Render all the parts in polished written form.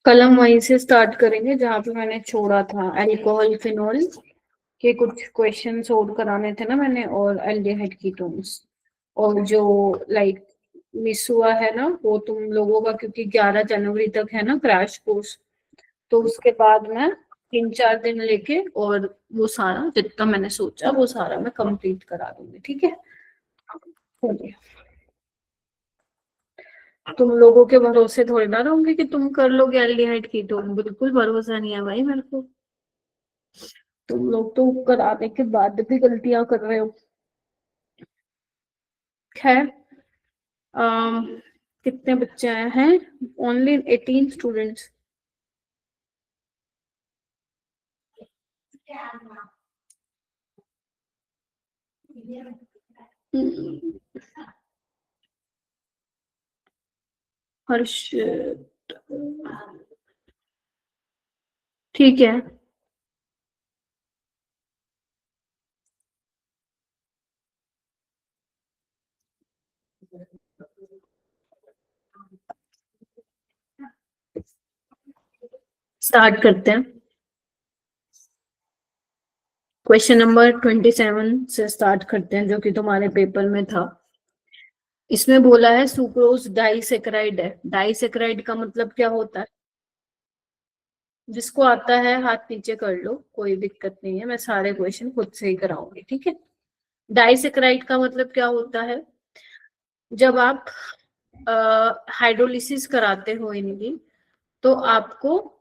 कल हम वहीं से स्टार्ट करेंगे जहाँ पे मैंने छोड़ा था, अल्कोहल फिनोल के कुछ क्वेश्चन सोल्व कराने थे ना मैंने, और एल्डिहाइड कीटोन्स। और जो लाइक मिस हुआ है ना वो तुम लोगों का, क्योंकि 11 जनवरी तक है ना क्रैश कोर्स, तो उसके बाद मैं 3-4 दिन लेके और वो सारा जितना मैंने सोचा वो सारा मैं कंप्लीट करा दूंगी, ठीक है। तुम लोगों के भरोसे थोड़ी ना रहूंगी कि तुम कर लोगे एल्डिहाइड कीटोन, बिल्कुल भरोसा नहीं है भाई मेरे को। तुम लोग तो कराने के बाद भी गलतियां कर रहे हो। खैर, कितने बच्चे आए हैं? Only 18 students. हर्ष, ठीक है। स्टार्ट करते हैं। क्वेश्चन नंबर 27 से स्टार्ट करते हैं, जो कि तुम्हारे पेपर में था। इसमें बोला है सुक्रोज डाइसेक्राइड है। डाइसेक्राइड का मतलब क्या होता है? जिसको आता है हाथ नीचे कर लो, कोई दिक्कत नहीं है, मैं सारे क्वेश्चन खुद से ही कराऊंगी, ठीक है। डाइसेक्राइड का मतलब क्या होता है? जब आप हाइड्रोलिसिस कराते हो इनकी, तो आपको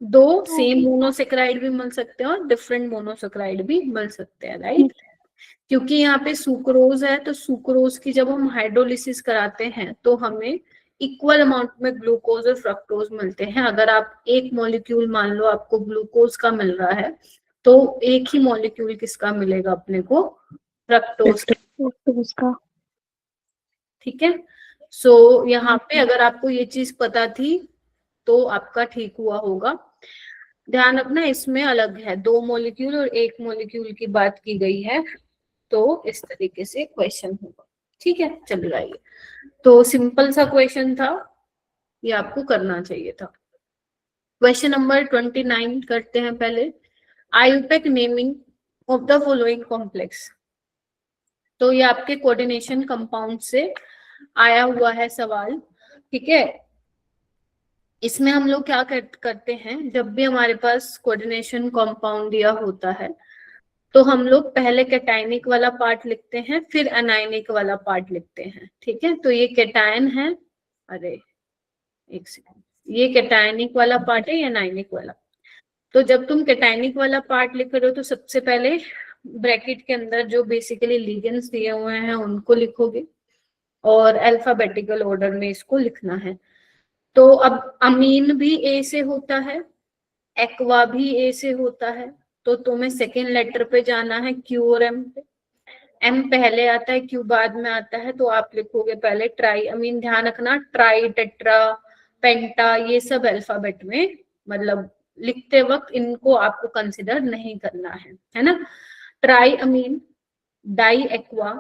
दो सेम मोनोसेक्राइड भी मिल सकते हैं और डिफरेंट मोनोसेक्राइड भी मिल सकते हैं, राइट। क्योंकि यहाँ पे सुक्रोज है, तो सुक्रोज की जब हम हाइड्रोलिसिस कराते हैं तो हमें इक्वल अमाउंट में ग्लूकोज और फ्रक्टोज मिलते हैं। अगर आप एक मॉलिक्यूल मान लो आपको ग्लूकोज का मिल रहा है, तो एक ही मॉलिक्यूल किसका मिलेगा अपने को? फ्रक्टोज का, ठीक है। सो यहाँ पे अगर आपको ये चीज पता थी तो आपका ठीक हुआ होगा। ध्यान रखना, इसमें अलग है, 2 मॉलिक्यूल और 1 मॉलिक्यूल की बात की गई है, तो इस तरीके से क्वेश्चन होगा, ठीक है। चल रहा है, तो सिंपल सा क्वेश्चन था, ये आपको करना चाहिए था। क्वेश्चन नंबर 29 करते हैं पहले। IUPAC naming of the following complex. तो ये आपके कोऑर्डिनेशन कंपाउंड से आया हुआ है सवाल, ठीक है। इसमें हम लोग क्या करते हैं, जब भी हमारे पास कोऑर्डिनेशन कंपाउंड दिया होता है तो हम लोग पहले कैटायनिक वाला पार्ट लिखते हैं, फिर अनायनिक वाला पार्ट लिखते हैं, ठीक है। तो ये कैटायन है, अरे एक सेकंड, ये कैटायनिक वाला पार्ट है, या अनायनिक वाला। तो जब तुम कैटायनिक वाला पार्ट लिख रहे हो तो सबसे पहले ब्रैकेट के अंदर जो बेसिकली लिगेंड्स दिए हुए हैं उनको लिखोगे, और अल्फाबेटिकल ऑर्डर में इसको लिखना है। तो अब अमीन भी ए से होता है, एक्वा भी ए से होता है, तो तुम्हें सेकेंड लेटर पे जाना है, क्यू और एम पे। एम पहले आता है, क्यू बाद में आता है, तो आप लिखोगे पहले ट्राई अमीन। ध्यान रखना, ट्राई, टेट्रा, पेंटा, ये सब अल्फाबेट में, मतलब लिखते वक्त इनको आपको कंसिडर नहीं करना है ना। ट्राई अमीन, die aqua,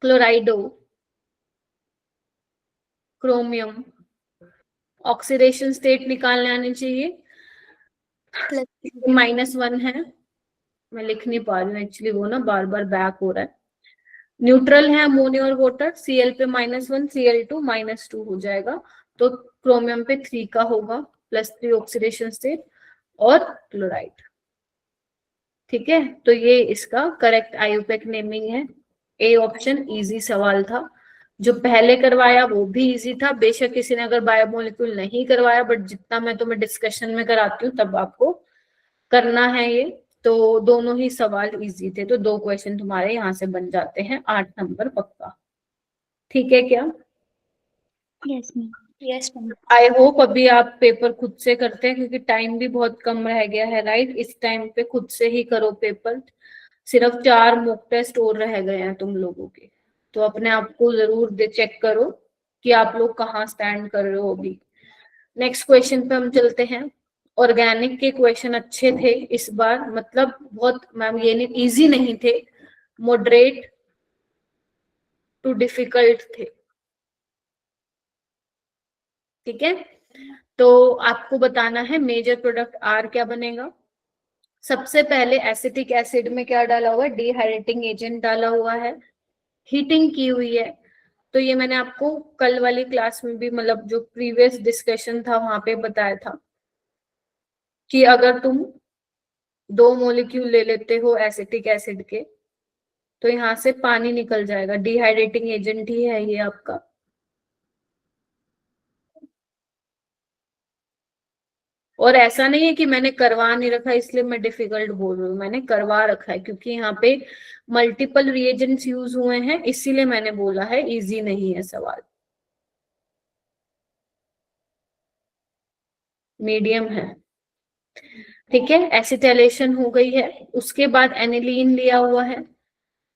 क्लोराइडो, chromium, oxidation state निकालने आनी चाहिए। -1 है, मैं लिख नहीं पा रही हूँ एक्चुअली, वो ना बार बार बैक हो रहा है। न्यूट्रल है अमोनिया और वाटर, Cl पे -1, Cl2 -2 हो जाएगा, तो क्रोमियम पे 3 का होगा, +3 ऑक्सीडेशन स्टेट, और क्लोराइड, ठीक है। तो ये इसका करेक्ट आयुपेक नेमिंग है। ए ऑप्शन इजी सवाल था, जो पहले करवाया वो भी इजी था, बेशक किसी ने अगर बायोमोलिक्यूल नहीं करवाया, बट जितना मैं तुम्हें डिस्कशन में कराती हूँ तब आपको करना है ये, तो दोनों ही सवाल इजी थे। तो 2 क्वेश्चन तुम्हारे यहाँ से बन जाते हैं, 8 नंबर पक्का, ठीक है क्या? Yes ma'am, yes ma'am. I hope अभी आप पेपर खुद से करते हैं, क्योंकि टाइम भी बहुत कम रह गया है, राइट। इस टाइम पे खुद से ही करो पेपर, सिर्फ 4 मॉक टेस्ट और रह गए हैं तुम लोगों के, तो अपने आप को जरूर चेक करो कि आप लोग कहाँ स्टैंड कर रहे हो अभी। नेक्स्ट क्वेश्चन पे हम चलते हैं। ऑर्गेनिक के क्वेश्चन अच्छे थे इस बार, मतलब बहुत मैम, ये नहीं इजी नहीं थे, मॉडरेट टू डिफिकल्ट थे। ठीक है, तो आपको बताना है मेजर प्रोडक्ट आर क्या बनेगा। सबसे पहले एसिटिक एसिड में क्या डाला हुआ है, डिहाइड्रेटिंग एजेंट डाला हुआ है, हीटिंग की हुई है। तो ये मैंने आपको कल वाली क्लास में भी, मतलब जो प्रीवियस डिस्कशन था वहां पे बताया था कि अगर तुम 2 मॉलिक्यूल ले लेते हो एसिटिक एसिड के, तो यहाँ से पानी निकल जाएगा, डिहाइड्रेटिंग एजेंट ही है ये आपका। और ऐसा नहीं है कि मैंने करवा नहीं रखा इसलिए मैं डिफिकल्ट बोल रही हूँ, मैंने करवा रखा है क्योंकि यहाँ पे मल्टीपल रिएजेंट्स यूज हुए हैं, इसीलिए मैंने बोला है इजी नहीं है सवाल, मीडियम है। ठीक है, एसिटाइलेशन हो गई है। उसके बाद एनिलीन लिया हुआ है।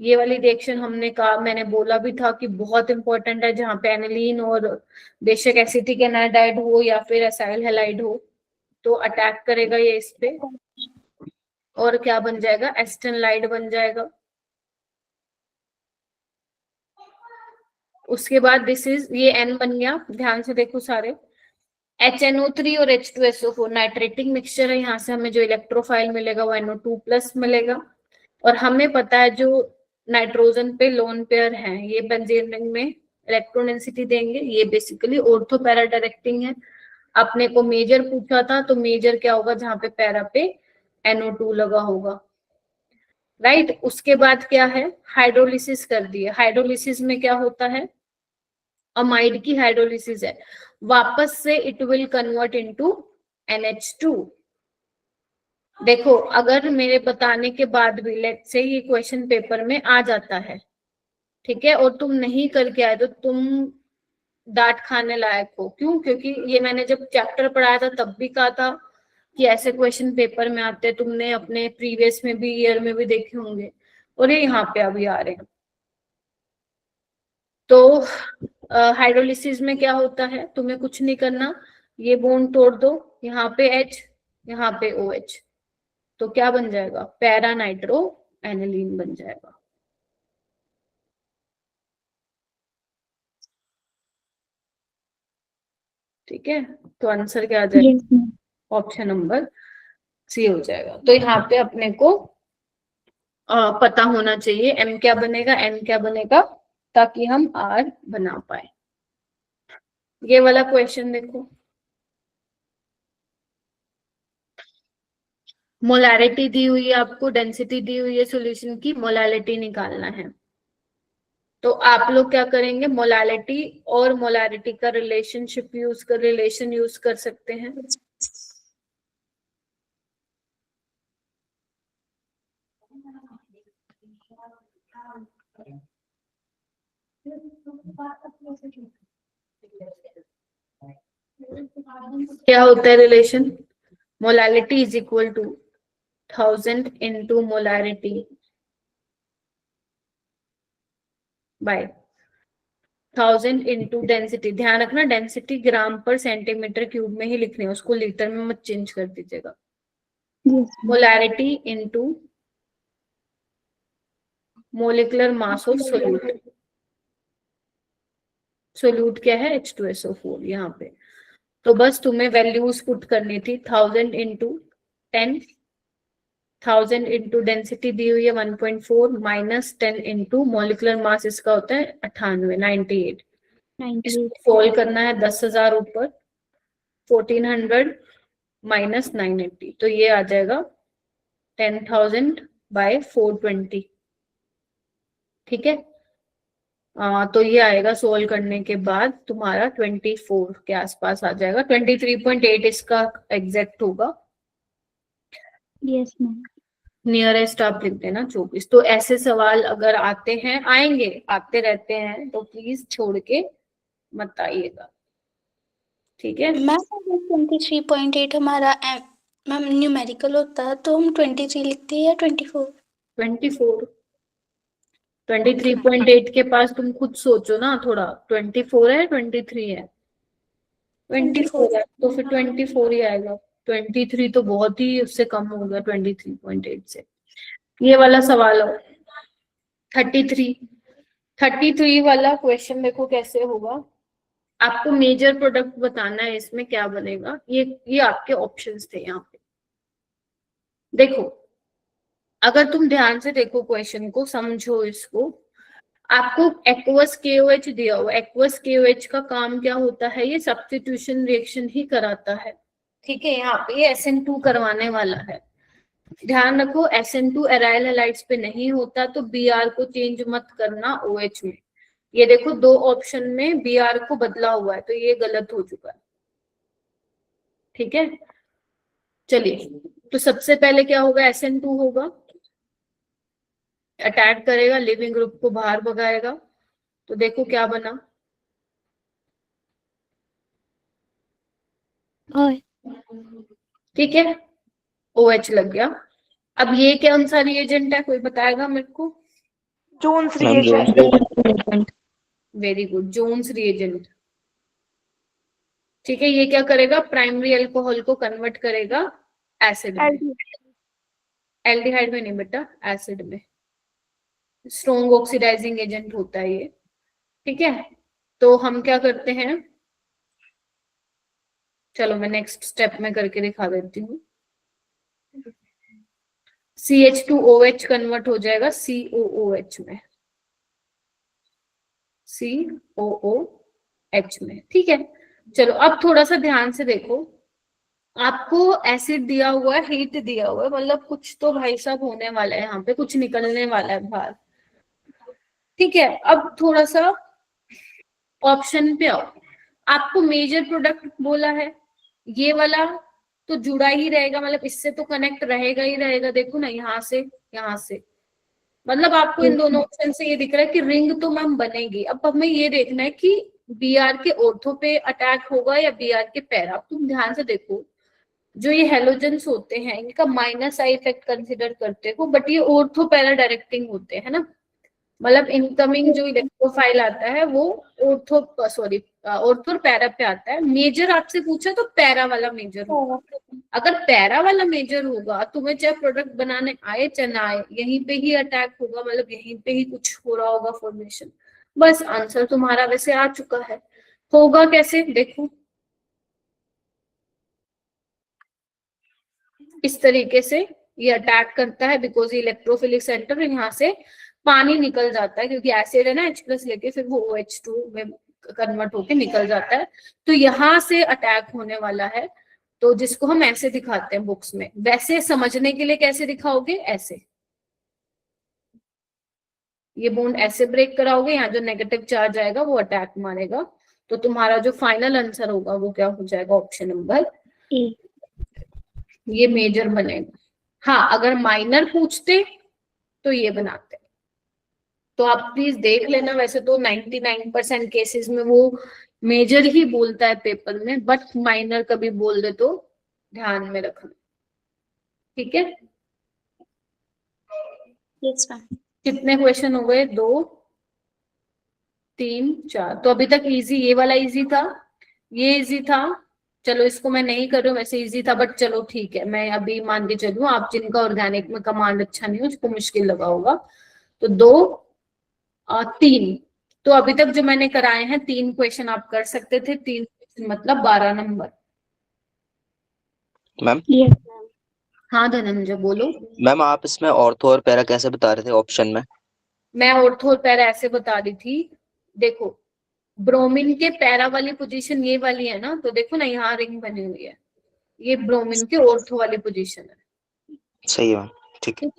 ये वाली रिएक्शन हमने कहा, मैंने बोला भी था कि बहुत इंपॉर्टेंट है, जहाँ पे एनिलीन और बेशक एसिटिक एनाइडाइड हो या फिर एसाइल हैलाइड हो तो अटैक करेगा ये इस पे, और क्या बन जाएगा, एस्टेनलाइड बन जाएगा। उसके बाद दिस इज, ये एन बन गया, ध्यान से देखो सारे, HNO3 और H2SO4 नाइट्रेटिक मिक्सचर है, यहाँ से हमें जो इलेक्ट्रोफाइल मिलेगा वो NO2+ मिलेगा। और हमें पता है जो नाइट्रोजन पे लोन पेयर हैं ये बेंजीन रिंग में इलेक्ट्रॉन डेंसिटी देंगे, ये बेसिकली ऑर्थो पैरा डायरेक्टिंग है। अपने को मेजर पूछा था, तो मेजर क्या होगा, जहाँ पे पैरा पे NO2 लगा होगा, राइट। उसके बाद क्या है, हाइड्रोलिसिस कर दिए। हाइड्रोलिसिस में क्या होता है, अमाइड की हाइड्रोलिसिस है, वापस से it will convert into NH2। देखो अगर मेरे बताने के बाद भी लेट्स से ये क्वेश्चन पेपर में आ जाता है, ठीक है, और तुम नहीं करके आए तो तुम डांट खाने लायक हो। क्यों? क्योंकि ये मैंने जब चैप्टर पढ़ाया था तब भी कहा था कि ऐसे क्वेश्चन पेपर में आते हैं, तुमने अपने प्रीवियस में भी ईयर में भी देखे होंगे, और ये यहाँ पे अभी आ रहे हैं। तो हाइड्रोलिसिस में क्या होता है, तुम्हें कुछ नहीं करना, ये बॉन्ड तोड़ दो, यहाँ पे H, यहाँ पे OH, तो क्या बन जाएगा, पैरा नाइट्रो एनिलीन बन जाएगा। ठीक है, तो आंसर क्या आ जाएगा, ऑप्शन नंबर सी हो जाएगा। तो यहाँ पे अपने को पता होना चाहिए M क्या बनेगा, N क्या बनेगा, ताकि हम R बना पाए। ये वाला क्वेश्चन देखो, मोलैरिटी दी हुई है आपको, डेंसिटी दी हुई है, सॉल्यूशन की मोलैरिटी निकालना है। तो आप लोग क्या करेंगे, मोलैरिटी और मोलैरिटी का रिलेशनशिप रिलेशन यूज कर सकते हैं। क्या होता है relation, molarity is equal to 1000 into molarity by 1000 into density. ध्यान रखना डेंसिटी ग्राम पर सेंटीमीटर क्यूब में ही लिखनी है, उसको लीटर में मत चेंज कर दीजिएगा। Molarity into molecular mass of solute. Solute क्या है, H2SO4 यहाँ पे। तो बस तुम्हें वैल्यूज पुट करनी थी, 1000 इंटू 10, 1000 इंटू डेंसिटी दी हुई है 1.4 माइनस 10 इंटू मोलिकुलर मास इसका होता है 98 सोल्व करना है 10,000 ऊपर 1400 माइनस 980, तो ये आ जाएगा 10,000 बाय 420। ठीक है, तो ये आएगा सोल्व करने के बाद तुम्हारा 24 के आसपास आ जाएगा, 23.8 इसका एग्जैक्ट होगा। Yes ma'am. नियरेस्ट आप लिख देना 24। तो ऐसे सवाल अगर आते हैं, आएंगे, आते रहते हैं, तो प्लीज छोड़ के मत आइएगा। ठीक है मैम 23.8 हमारा मैम न्यूमेरिकल होता है तो हम 23 लिखते हैं या 24? 24, 23.8 के पास तुम खुद सोचो ना थोड़ा, 24 है 23 है, 24 है तो फिर 24 ही आएगा। 23 तो बहुत ही उससे कम हो गया 23.8 से। ये वाला सवाल हो 33, 33 वाला क्वेश्चन देखो कैसे होगा। आपको मेजर प्रोडक्ट बताना है, इसमें क्या बनेगा। ये आपके ऑप्शंस थे यहाँ पे। देखो अगर तुम ध्यान से देखो क्वेश्चन को, समझो इसको। आपको एक्वस केओएच दिया हुआ, एक्वस केओएच का काम क्या होता है, ये सब्स्टिट्यूशन रिएक्शन ही कराता है। ठीक है, यहाँ पे ये SN2 करवाने वाला है। ध्यान रखो SN2 एराइल हैलाइड्स पे नहीं होता, तो Br को चेंज मत करना OH में। ये देखो दो ऑप्शन में Br को बदला हुआ है, तो ये गलत हो चुका है। ठीक है, चलिए तो सबसे पहले क्या होगा, SN2 होगा, अटैक करेगा, लिविंग ग्रुप को बाहर भगाएगा। तो देखो क्या बना, ठीक है, OH लग गया। अब ये कौन सा रिएजेंट है, कोई बताएगा मेरे को। Jones ma'am reagent. Very good, Jones reagent. ठीक है, ये क्या करेगा, प्राइमरी अल्कोहल को कन्वर्ट करेगा एसिड में। एल्डिहाइड में नहीं बेटा, एसिड में। स्ट्रॉन्ग ऑक्सीडाइजिंग एजेंट होता है ये। ठीक है, तो हम क्या करते हैं, चलो मैं नेक्स्ट स्टेप में करके दिखा देती हूँ। CH2OH कन्वर्ट हो जाएगा COOH में, COOH में। ठीक है, चलो अब थोड़ा सा ध्यान से देखो। आपको एसिड दिया हुआ है, हीट दिया हुआ है, मतलब कुछ तो भाई साहब होने वाला है, यहाँ पे कुछ निकलने वाला है बाहर। ठीक है, अब थोड़ा सा ऑप्शन पे आओ। आपको मेजर प्रोडक्ट बोला है, ये वाला तो जुड़ा ही रहेगा, मतलब इससे तो कनेक्ट रहेगा ही रहेगा। देखो ना, यहाँ से मतलब आपको इन दोनों ऑप्शन से ये दिख रहा है कि रिंग तो मैम बनेगी। अब हमें ये देखना है कि Br के ऑर्थो पे अटैक होगा या Br के पैरा। तुम ध्यान से देखो, जो ये हेलोजेंस होते हैं इनका माइनस आई इफेक्ट कंसिडर करते हो, बट ये ऑर्थो पैरा डायरेक्टिंग होते हैं ना, मतलब इनकमिंग जो इलेक्ट्रोफाइल आता है वो ऑर्थो ऑर्थो और पैरा पे आता है। मेजर आपसे पूछा तो पैरा वाला मेजर होगा। अगर पैरा वाला मेजर होगा, तुम्हें चाहे प्रोडक्ट बनाने आए चाहे ना आए, यहीं पे ही अटैक होगा, मतलब यहीं पे ही कुछ हो रहा होगा फॉर्मेशन। बस आंसर तुम्हारा वैसे आ चुका है। होगा कैसे देखो, इस तरीके से ये अटैक करता है, बिकॉज इलेक्ट्रोफिलिक सेंटर, यहाँ से पानी निकल जाता है, क्योंकि एसिड है ना, H+ लेके फिर वो OH2 में कन्वर्ट होके निकल जाता है। तो यहाँ से अटैक होने वाला है, तो जिसको हम ऐसे दिखाते हैं बुक्स में। वैसे समझने के लिए कैसे दिखाओगे, ऐसे ये बॉन्ड ऐसे ब्रेक कराओगे, यहाँ जो नेगेटिव चार्ज आएगा वो अटैक मारेगा। तो तुम्हारा जो फाइनल आंसर होगा वो क्या हो जाएगा, ऑप्शन नंबर ए, ये मेजर बनेगा। हाँ, अगर माइनर पूछते तो ये बनाते। तो आप प्लीज देख लेना, वैसे तो 99% केसेस में वो मेजर ही बोलता है पेपर में, बट माइनर कभी बोल दे तो ध्यान में रखना। ठीक है, यस मैम। कितने क्वेश्चन हो गए, 2 3 4। तो अभी तक इजी, ये वाला इजी था, ये इजी था। चलो इसको मैं नहीं कर रही हूँ, वैसे इजी था, बट चलो ठीक है, मैं अभी मान के चलूँ आप जिनका ऑर्गेनिक में कमांड अच्छा नहीं हो उसको मुश्किल लगा होगा। तो 2 और 3, तो अभी तक जो मैंने कराए हैं 3 क्वेश्चन आप कर सकते थे, 3 क्वेश्चन मतलब 12 नंबर। मैम हाँ धनंजय बोलो। मैम आप इसमें ऑर्थो और पैरा कैसे बता रहे थे ऑप्शन में? मैं ऑर्थो और पैरा ऐसे बता रही थी, देखो ब्रोमीन के पैरा वाली पोजीशन ये वाली है ना, तो देखो ना यहाँ रिंग बनी हुई है, ये ब्रोमीन के ऑर्थो वाली पोजीशन है। सही है मैम, ठीक है।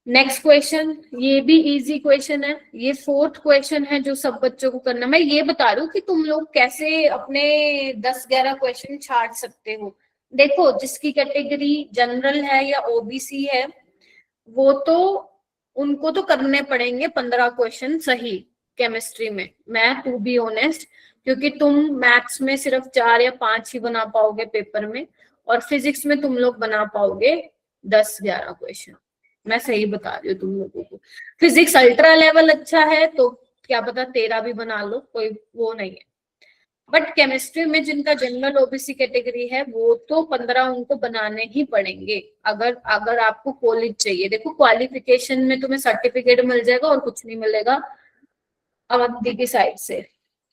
नेक्स्ट क्वेश्चन, ये भी इजी क्वेश्चन है, ये 4th क्वेश्चन है जो सब बच्चों को करना। मैं ये बता रही हूँ कि तुम लोग कैसे अपने 10-11 क्वेश्चन छाट सकते हो। देखो जिसकी कैटेगरी जनरल है या OBC है, वो तो उनको तो करने पड़ेंगे 15 क्वेश्चन सही केमिस्ट्री में, मैं टू बी ऑनेस्ट, क्योंकि तुम मैथ्स में सिर्फ 4 या 5 ही बना पाओगे पेपर में, और फिजिक्स में तुम लोग बना पाओगे 10-11 क्वेश्चन। मैं सही बता रही हूँ तुम लोगों को। फिजिक्स अल्ट्रा लेवल अच्छा है तो क्या पता 13 भी बना लो, कोई वो नहीं है। बट केमिस्ट्री में जिनका जनरल ओबीसी कैटेगरी है वो तो 15 उनको बनाने ही पड़ेंगे अगर अगर आपको कॉलेज चाहिए। देखो क्वालिफिकेशन में तुम्हें सर्टिफिकेट मिल जाएगा और कुछ नहीं मिलेगा अवंती की साइड से।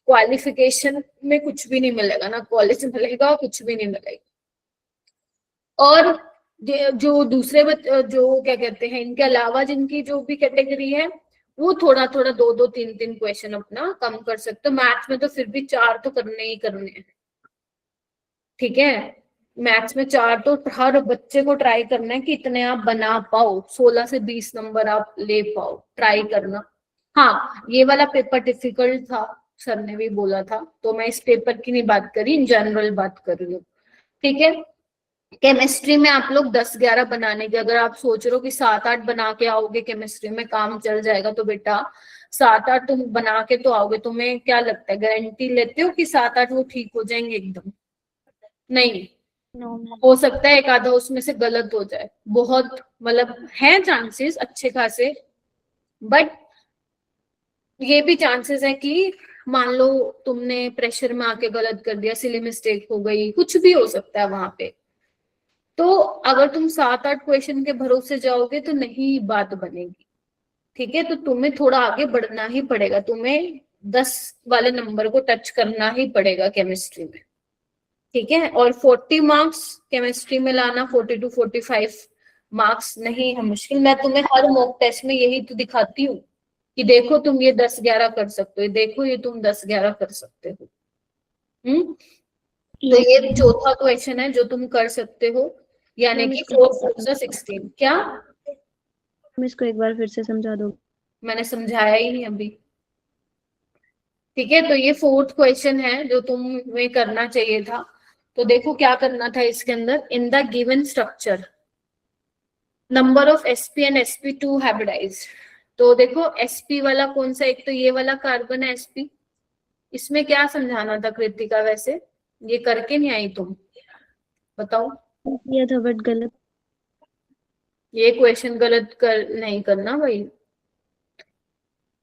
क्वालिफिकेशन में कुछ भी नहीं मिलेगा, ना कॉलेज मिलेगा और कुछ भी नहीं मिलेगा। और जो दूसरे जो क्या कहते हैं इनके अलावा जिनकी जो भी कैटेगरी है वो थोड़ा थोड़ा 2-2 3-3 क्वेश्चन अपना कम कर सकते हो। मैथ्स में तो फिर भी 4 तो करने ही करने हैं, ठीक है। मैथ्स में 4 तो हर बच्चे को ट्राई करना है कि इतने आप बना पाओ, 16 से 20 नंबर आप ले पाओ, ट्राई करना। हाँ ये वाला पेपर डिफिकल्ट था, सर ने भी बोला था, तो मैं इस पेपर की नहीं बात करी, इन जनरल बात कर रही हूँ, ठीक है। केमिस्ट्री में आप लोग 10-11 बनाने के, अगर आप सोच रहे हो कि 7-8 बना के आओगे केमिस्ट्री में काम चल जाएगा, तो बेटा 7-8 तुम बना के तो आओगे। तुम्हें क्या लगता है, गारंटी लेते हो कि 7-8 वो ठीक हो जाएंगे एकदम? नहीं, हो सकता है एक आधा उसमें से गलत हो जाए, बहुत मतलब है चांसेस अच्छे खासे, बट ये भी चांसेस है कि मान लो तुमने प्रेशर में आके गलत कर दिया, सिली मिस्टेक हो गई, कुछ भी हो सकता है वहां पे। तो अगर तुम 7-8 क्वेश्चन के भरोसे जाओगे तो नहीं बात बनेगी, ठीक है। तो तुम्हें थोड़ा आगे बढ़ना ही पड़ेगा, तुम्हें 10 वाले नंबर को टच करना ही पड़ेगा केमिस्ट्री में, ठीक है। और 40 मार्क्स केमिस्ट्री में लाना, 40 to 45 मार्क्स नहीं है मुश्किल। मैं तुम्हें हर मॉक टेस्ट में यही तो दिखाती हूँ कि देखो तुम ये 10-11 कर सकते हो, देखो ये तुम 10-11 कर सकते हो। तो ये चौथा क्वेश्चन है जो तुम कर सकते हो, यानी कि 4×16। क्या तुम इसको एक बार फिर से समझा दो? मैंने समझाया ही नहीं अभी, ठीक है। तो ये 4th क्वेश्चन है जो तुम्हें करना चाहिए था। तो देखो क्या करना था इसके अंदर, in the given structure number of sp and sp2 hybridised. तो देखो sp वाला कौन सा, एक तो ये वाला कार्बन है sp, इसमें क्या समझाना था कृतिका, वैसे ये करके नहीं आई तुम, बताओ। किया था बट गलत। ये क्वेश्चन गलत कर नहीं करना भाई,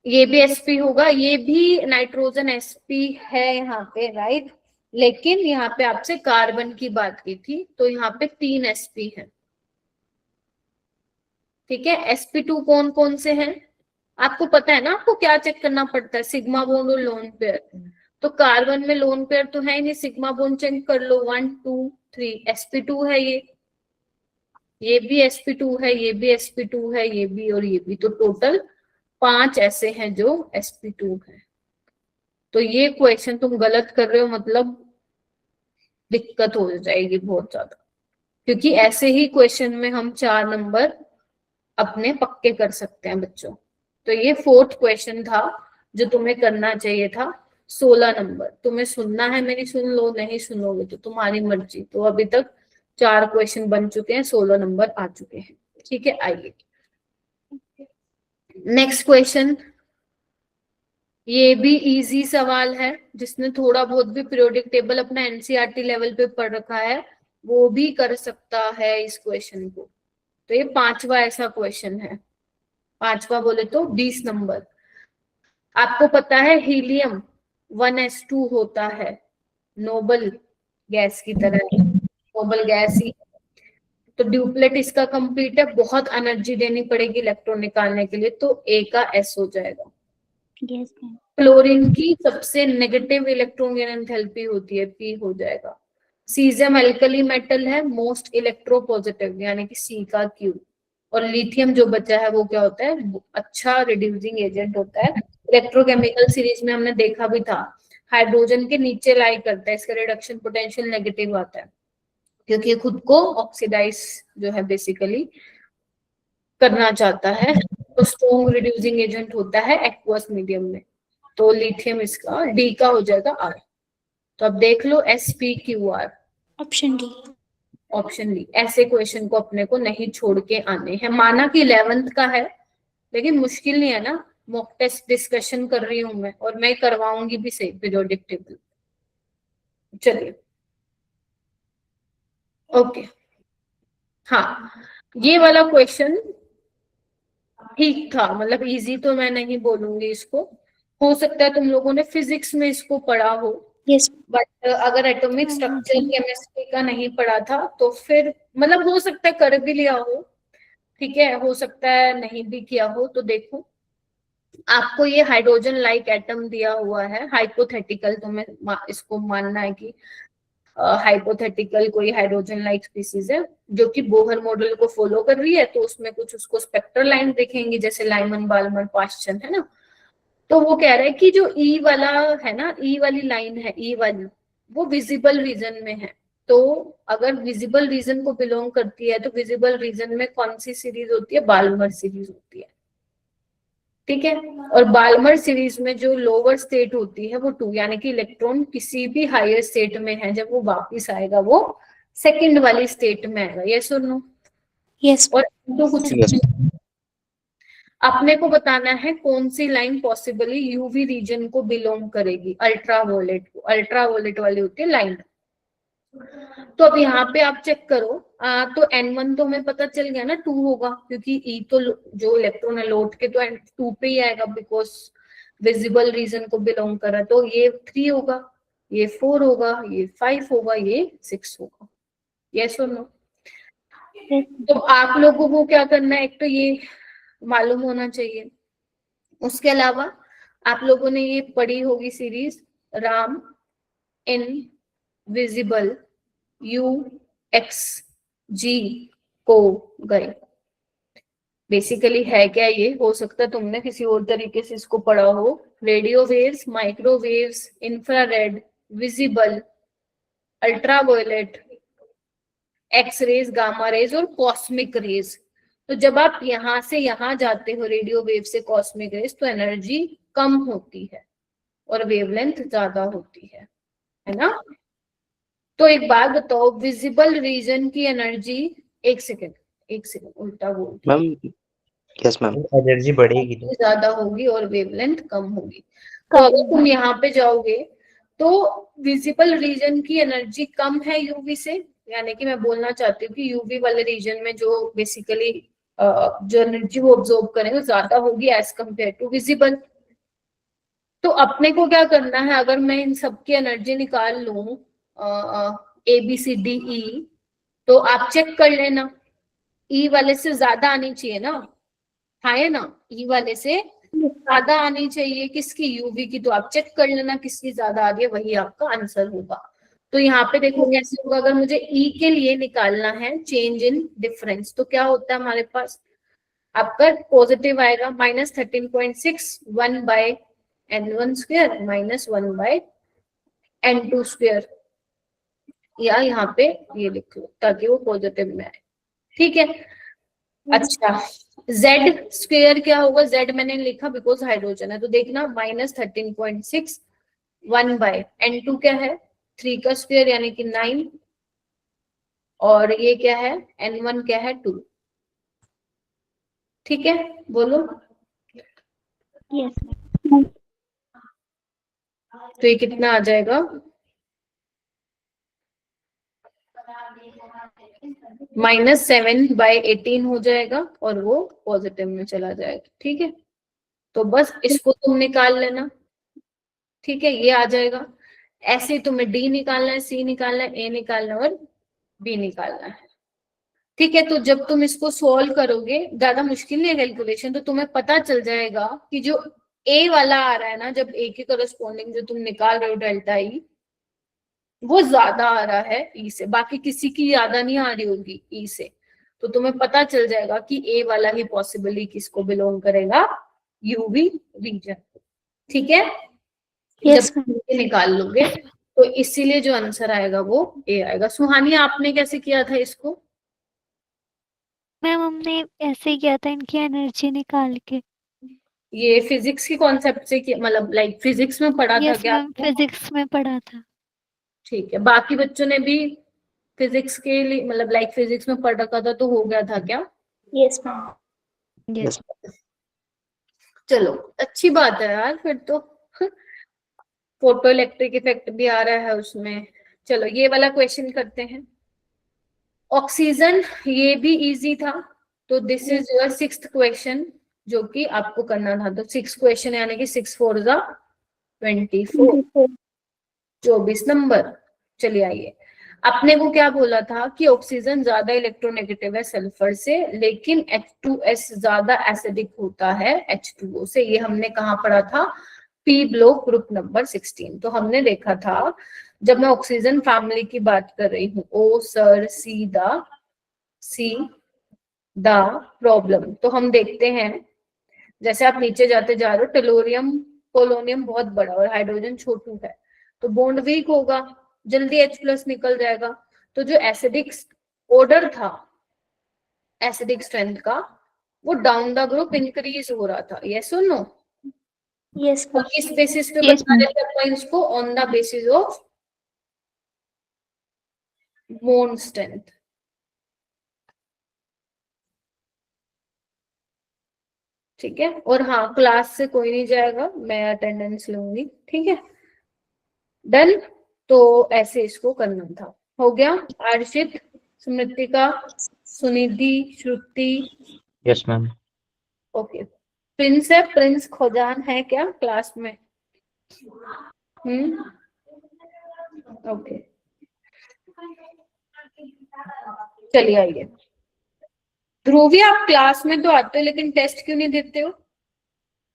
ये भी sp होगा, ये भी नाइट्रोजन sp है यहाँ पे, राइट। लेकिन यहाँ पे आपसे कार्बन की बात की थी, तो यहाँ पे 3 sp है, ठीक है। sp2 कौन कौन से हैं आपको पता है ना, आपको क्या चेक करना पड़ता है, सिग्मा बॉन्ड और लोन पेयर। तो कार्बन में लोन पेयर तो है ही नहीं, सिग्मा बॉन्ड चेक कर लो, 1 2 3 sp2 है, ये भी sp2 है, ये भी sp2 है, ये भी और ये भी, तो टोटल 5 ऐसे हैं जो sp2 है। तो ये क्वेश्चन तुम गलत कर रहे हो, मतलब दिक्कत हो जाएगी बहुत ज्यादा, क्योंकि ऐसे ही क्वेश्चन में हम 4 नंबर अपने पक्के कर सकते हैं बच्चों। तो ये 4th क्वेश्चन था जो तुम्हें करना चाहिए था, 16 नंबर। तुम्हें सुनना है मेरी, सुन लो, नहीं सुनोगे तो तुम्हारी मर्जी। तो अभी तक 4 क्वेश्चन बन चुके हैं, 16 नंबर आ चुके हैं, ठीक है। आइए नेक्स्ट क्वेश्चन, ये भी इजी सवाल है, जिसने थोड़ा बहुत भी पीरियोडिक टेबल अपना एनसीईआरटी लेवल पे पढ़ रखा है वो भी कर सकता है इस क्वेश्चन को। तो ये 5वां ऐसा क्वेश्चन है, 5वां बोले तो 20 नंबर। आपको पता है हीलियम 1s2 होता है, नोबल गैस की तरह, नोबल गैस ही। तो ड्यूप्लेट इसका कंप्लीट है, बहुत एनर्जी देनी पड़ेगी इलेक्ट्रॉन निकालने के लिए, तो ए का एस हो जाएगा। क्लोरीन की सबसे नेगेटिव इलेक्ट्रॉन एंथैल्पी होती है, पी हो जाएगा। सीजियम अल्कली मेटल है, मोस्ट इलेक्ट्रोपॉजिटिव, यानी कि सी का क्यू। और लिथियम जो बचा है वो क्या होता है, अच्छा रिड्यूसिंग एजेंट होता है। इलेक्ट्रोकेमिकल सीरीज में हमने देखा भी था, हाइड्रोजन के नीचे लाई करता है, इसका रिडक्शन पोटेंशियल नेगेटिव आता है, क्योंकि खुद को ऑक्सीडाइज जो है बेसिकली करना चाहता है। तो स्ट्रॉन्ग रिड्यूसिंग एजेंट होता है एक्वस मीडियम में। तो लिथियम इसका डी का हो जाएगा आर। तो अब देख लो SpQr, option D. Option D. ऐसे क्वेश्चन को अपने को नहीं छोड़ के आने हैं। माना कि 11th का है, लेकिन मुश्किल नहीं है ना, मॉक टेस्ट डिस्कशन कर रही हूं मैं, और मैं करवाऊंगी भी सही पीरियोडिक टेबल। चलिए ओके, हाँ ये वाला क्वेश्चन ठीक था, मतलब इजी तो मैं नहीं बोलूंगी इसको, हो सकता है तुम लोगों ने फिजिक्स में इसको पढ़ा हो, यस बट अगर एटॉमिक स्ट्रक्चर केमिस्ट्री का नहीं पढ़ा था तो फिर मतलब हो सकता है कर भी लिया हो, ठीक है, हो सकता है नहीं भी किया हो। तो देखो आपको ये हाइड्रोजन लाइक एटम दिया हुआ है, हाइपोथेटिकल, तुम्हें इसको मानना है कि हाइपोथेटिकल कोई हाइड्रोजन लाइक स्पीसीज है जो कि बोहर मॉडल को फॉलो कर रही है, तो उसमें कुछ उसको स्पेक्ट्रल लाइन दिखेंगी जैसे लाइमन बाल्मर पास्चन, है ना। तो वो कह रहा है कि जो ई वाला है ना, ई वाली लाइन है, ई वाली, वो विजिबल रीजन में है। तो अगर विजिबल रीजन को बिलोंग करती है तो विजिबल रीजन में कौन सी सीरीज होती है, बाल्मर सीरीज होती है, ठीक है। और बाल्मर सीरीज में जो लोअर स्टेट होती है वो 2, यानी कि इलेक्ट्रॉन किसी भी हायर स्टेट में है, जब वो वापिस आएगा वो सेकंड वाली स्टेट में आएगा, ये सुनो। यस और तो कुछ Yes. अपने को बताना है कौन सी लाइन पॉसिबली यूवी रीजन को बिलोंग करेगी, अल्ट्रावोलेट को, अल्ट्रावोलेट वाली होती है लाइन। तो अब यहाँ पे आप चेक करो, तो N1 तो हमें पता चल गया ना 2 होगा, क्योंकि E तो जो इलेक्ट्रॉन है लौट के तो 2 पे ही आएगा बिकॉज विजिबल रीजन को बिलोंग कर रहा है। तो ये 3 होगा, ये 4 होगा, ये 5 होगा, ये 6 होगा, यस और नो। तो आप लोगों को क्या करना है, एक तो ये मालूम होना चाहिए, उसके अलावा आप लोगों ने ये पढ़ी होगी series Ram invisible U X G को गए। बेसिकली है क्या ये, हो सकता है तुमने किसी और तरीके से इसको पढ़ा हो, radio waves, microwaves, infrared, visible, ultraviolet, X rays, gamma rays और कॉस्मिक रेज। तो जब आप यहां से यहां जाते हो रेडियो वेव से कॉस्मिक रेज, तो एनर्जी कम होती है और वेवलेंथ ज्यादा होती है ना। तो एक बात बताओ, विजिबल रीजन की एनर्जी, एक सेकेंड उल्टा बोल, मैम यस मैम, एनर्जी बढ़ेगी तो ज्यादा होगी और वेवलेंथ कम होगी। तो अगर तुम यहाँ पे जाओगे तो विजिबल रीजन की एनर्जी कम है यूवी से, यानी कि मैं बोलना चाहती हूँ कि यूवी वाले रीजन में जो बेसिकली जो एनर्जी वो ऑब्जॉर्ब करेंगे ज्यादा होगी एज कंपेयर टू विजिबल। तो अपने को क्या करना है, अगर मैं इन सबकी एनर्जी निकाल लूं A B C D E, तो आप चेक कर लेना ई वाले से ज्यादा आनी चाहिए ना, है ना, ई वाले से ज्यादा आनी चाहिए किसकी, यूवी की। तो आप चेक कर लेना किसकी ज्यादा आ रही है, वही आपका आंसर होगा। तो यहाँ पे देखो कैसे होगा, अगर मुझे ई के लिए निकालना है चेंज इन डिफरेंस, तो क्या होता है हमारे पास, आपका पॉजिटिव आएगा -13.6 1 bye n1 square -1 bye n2 square, या यहाँ पे ये लिख लो ताकि वो पॉजिटिव में आए, ठीक है। अच्छा, z स्क्वायर क्या होगा, z मैंने लिखा बिकॉज हाइड्रोजन है, तो देखना -13.6 1 बाय n2 क्या है 3 का स्क्वायर यानी कि 9, और ये क्या है n1 क्या है 2, ठीक है, बोलो। यस तो ये कितना आ जाएगा, -7 बाय 18 हो जाएगा और वो पॉजिटिव में चला जाएगा, ठीक है। तो बस इसको तुम निकाल लेना, ठीक है, ये आ जाएगा। ऐसे तुम्हें डी निकालना है, सी निकालना है, ए निकालना है और बी निकालना है, ठीक है। तो जब तुम इसको सॉल्व करोगे, ज्यादा मुश्किल नहीं है कैलकुलेशन, तो तुम्हें पता चल जाएगा कि जो ए वाला आ रहा है ना, जब ए के करस्पॉन्डिंग जो तुम निकाल रहे हो डेल्टा ई, वो ज्यादा आ रहा है ई से, बाकी किसी की ज्यादा नहीं आ रही होगी ई से। तो तुम्हें पता चल जाएगा कि ए वाला ही पॉसिबली किसको बिलोंग करेगा, यूवी रीजन, ठीक है। यस जब तुम ये निकाल लोगे तो इसीलिए जो आंसर आएगा वो ए आएगा। सुहानी आपने कैसे किया था इसको, मैम हमने ऐसे ही किया था इनकी एनर्जी निकाल के। ये फिजिक्स के कॉन्सेप्ट से किया, मतलब लाइक फिजिक्स में पढ़ा था यस क्या मैम, आपने? फिजिक्स में पढ़ा था। ठीक है, बाकी बच्चों ने भी फिजिक्स के लिए मतलब लाइक फिजिक्स में पढ़ रखा था तो हो गया था क्या? Yes ma'am. यस चलो अच्छी बात है यार, फिर तो फोटो इलेक्ट्रिक इफेक्ट भी आ रहा है उसमें। चलो ये वाला क्वेश्चन करते हैं, ऑक्सीजन, ये भी इजी था। तो this is your 6th question जो कि आपको करना था। तो 6 क्वेश्चन यानी कि 6 4 जा 24, 24 नंबर। चलिए आइए, अपने को क्या बोला था कि ऑक्सीजन ज्यादा इलेक्ट्रोनेगेटिव है सल्फर से, लेकिन H2S ज्यादा एसिडिक होता है H2O से। ये हमने कहाँ पढ़ा था? P block group number 16। तो हमने देखा था, जब मैं ऑक्सीजन फैमिली की बात कर रही हूँ, ओ सर सी द प्रॉब्लम, तो हम देखते हैं जैसे आप नीचे जाते जा रहे हो, टेलोरियम पोलोनियम बहुत बड़ा और हाइड्रोजन छोटू है, तो बॉन्ड वीक होगा, जल्दी H+ निकल जाएगा। तो जो एसिडिक ऑर्डर था, एसिडिक स्ट्रेंथ का, वो डाउन द ग्रुप इंक्रीज हो रहा था। यस और नो? यस और मैम। किस बेसिस पे Yes, बता रहे थे अपन इसको? On the basis of bond strength. ठीक है, और हाँ, क्लास से कोई नहीं जाएगा, मैं अटेंडेंस लूंगी। ठीक है, डन। तो ऐसे इसको करना था। हो गया? आर्शित, स्मृतिका, सुनिधि, श्रुति, यस मैम। ओके। प्रिंस है, प्रिंस खोजान है क्या क्लास में? ओके, चलिए आइए। ध्रुवी, आप क्लास में तो आते हो लेकिन टेस्ट क्यों नहीं देते हो?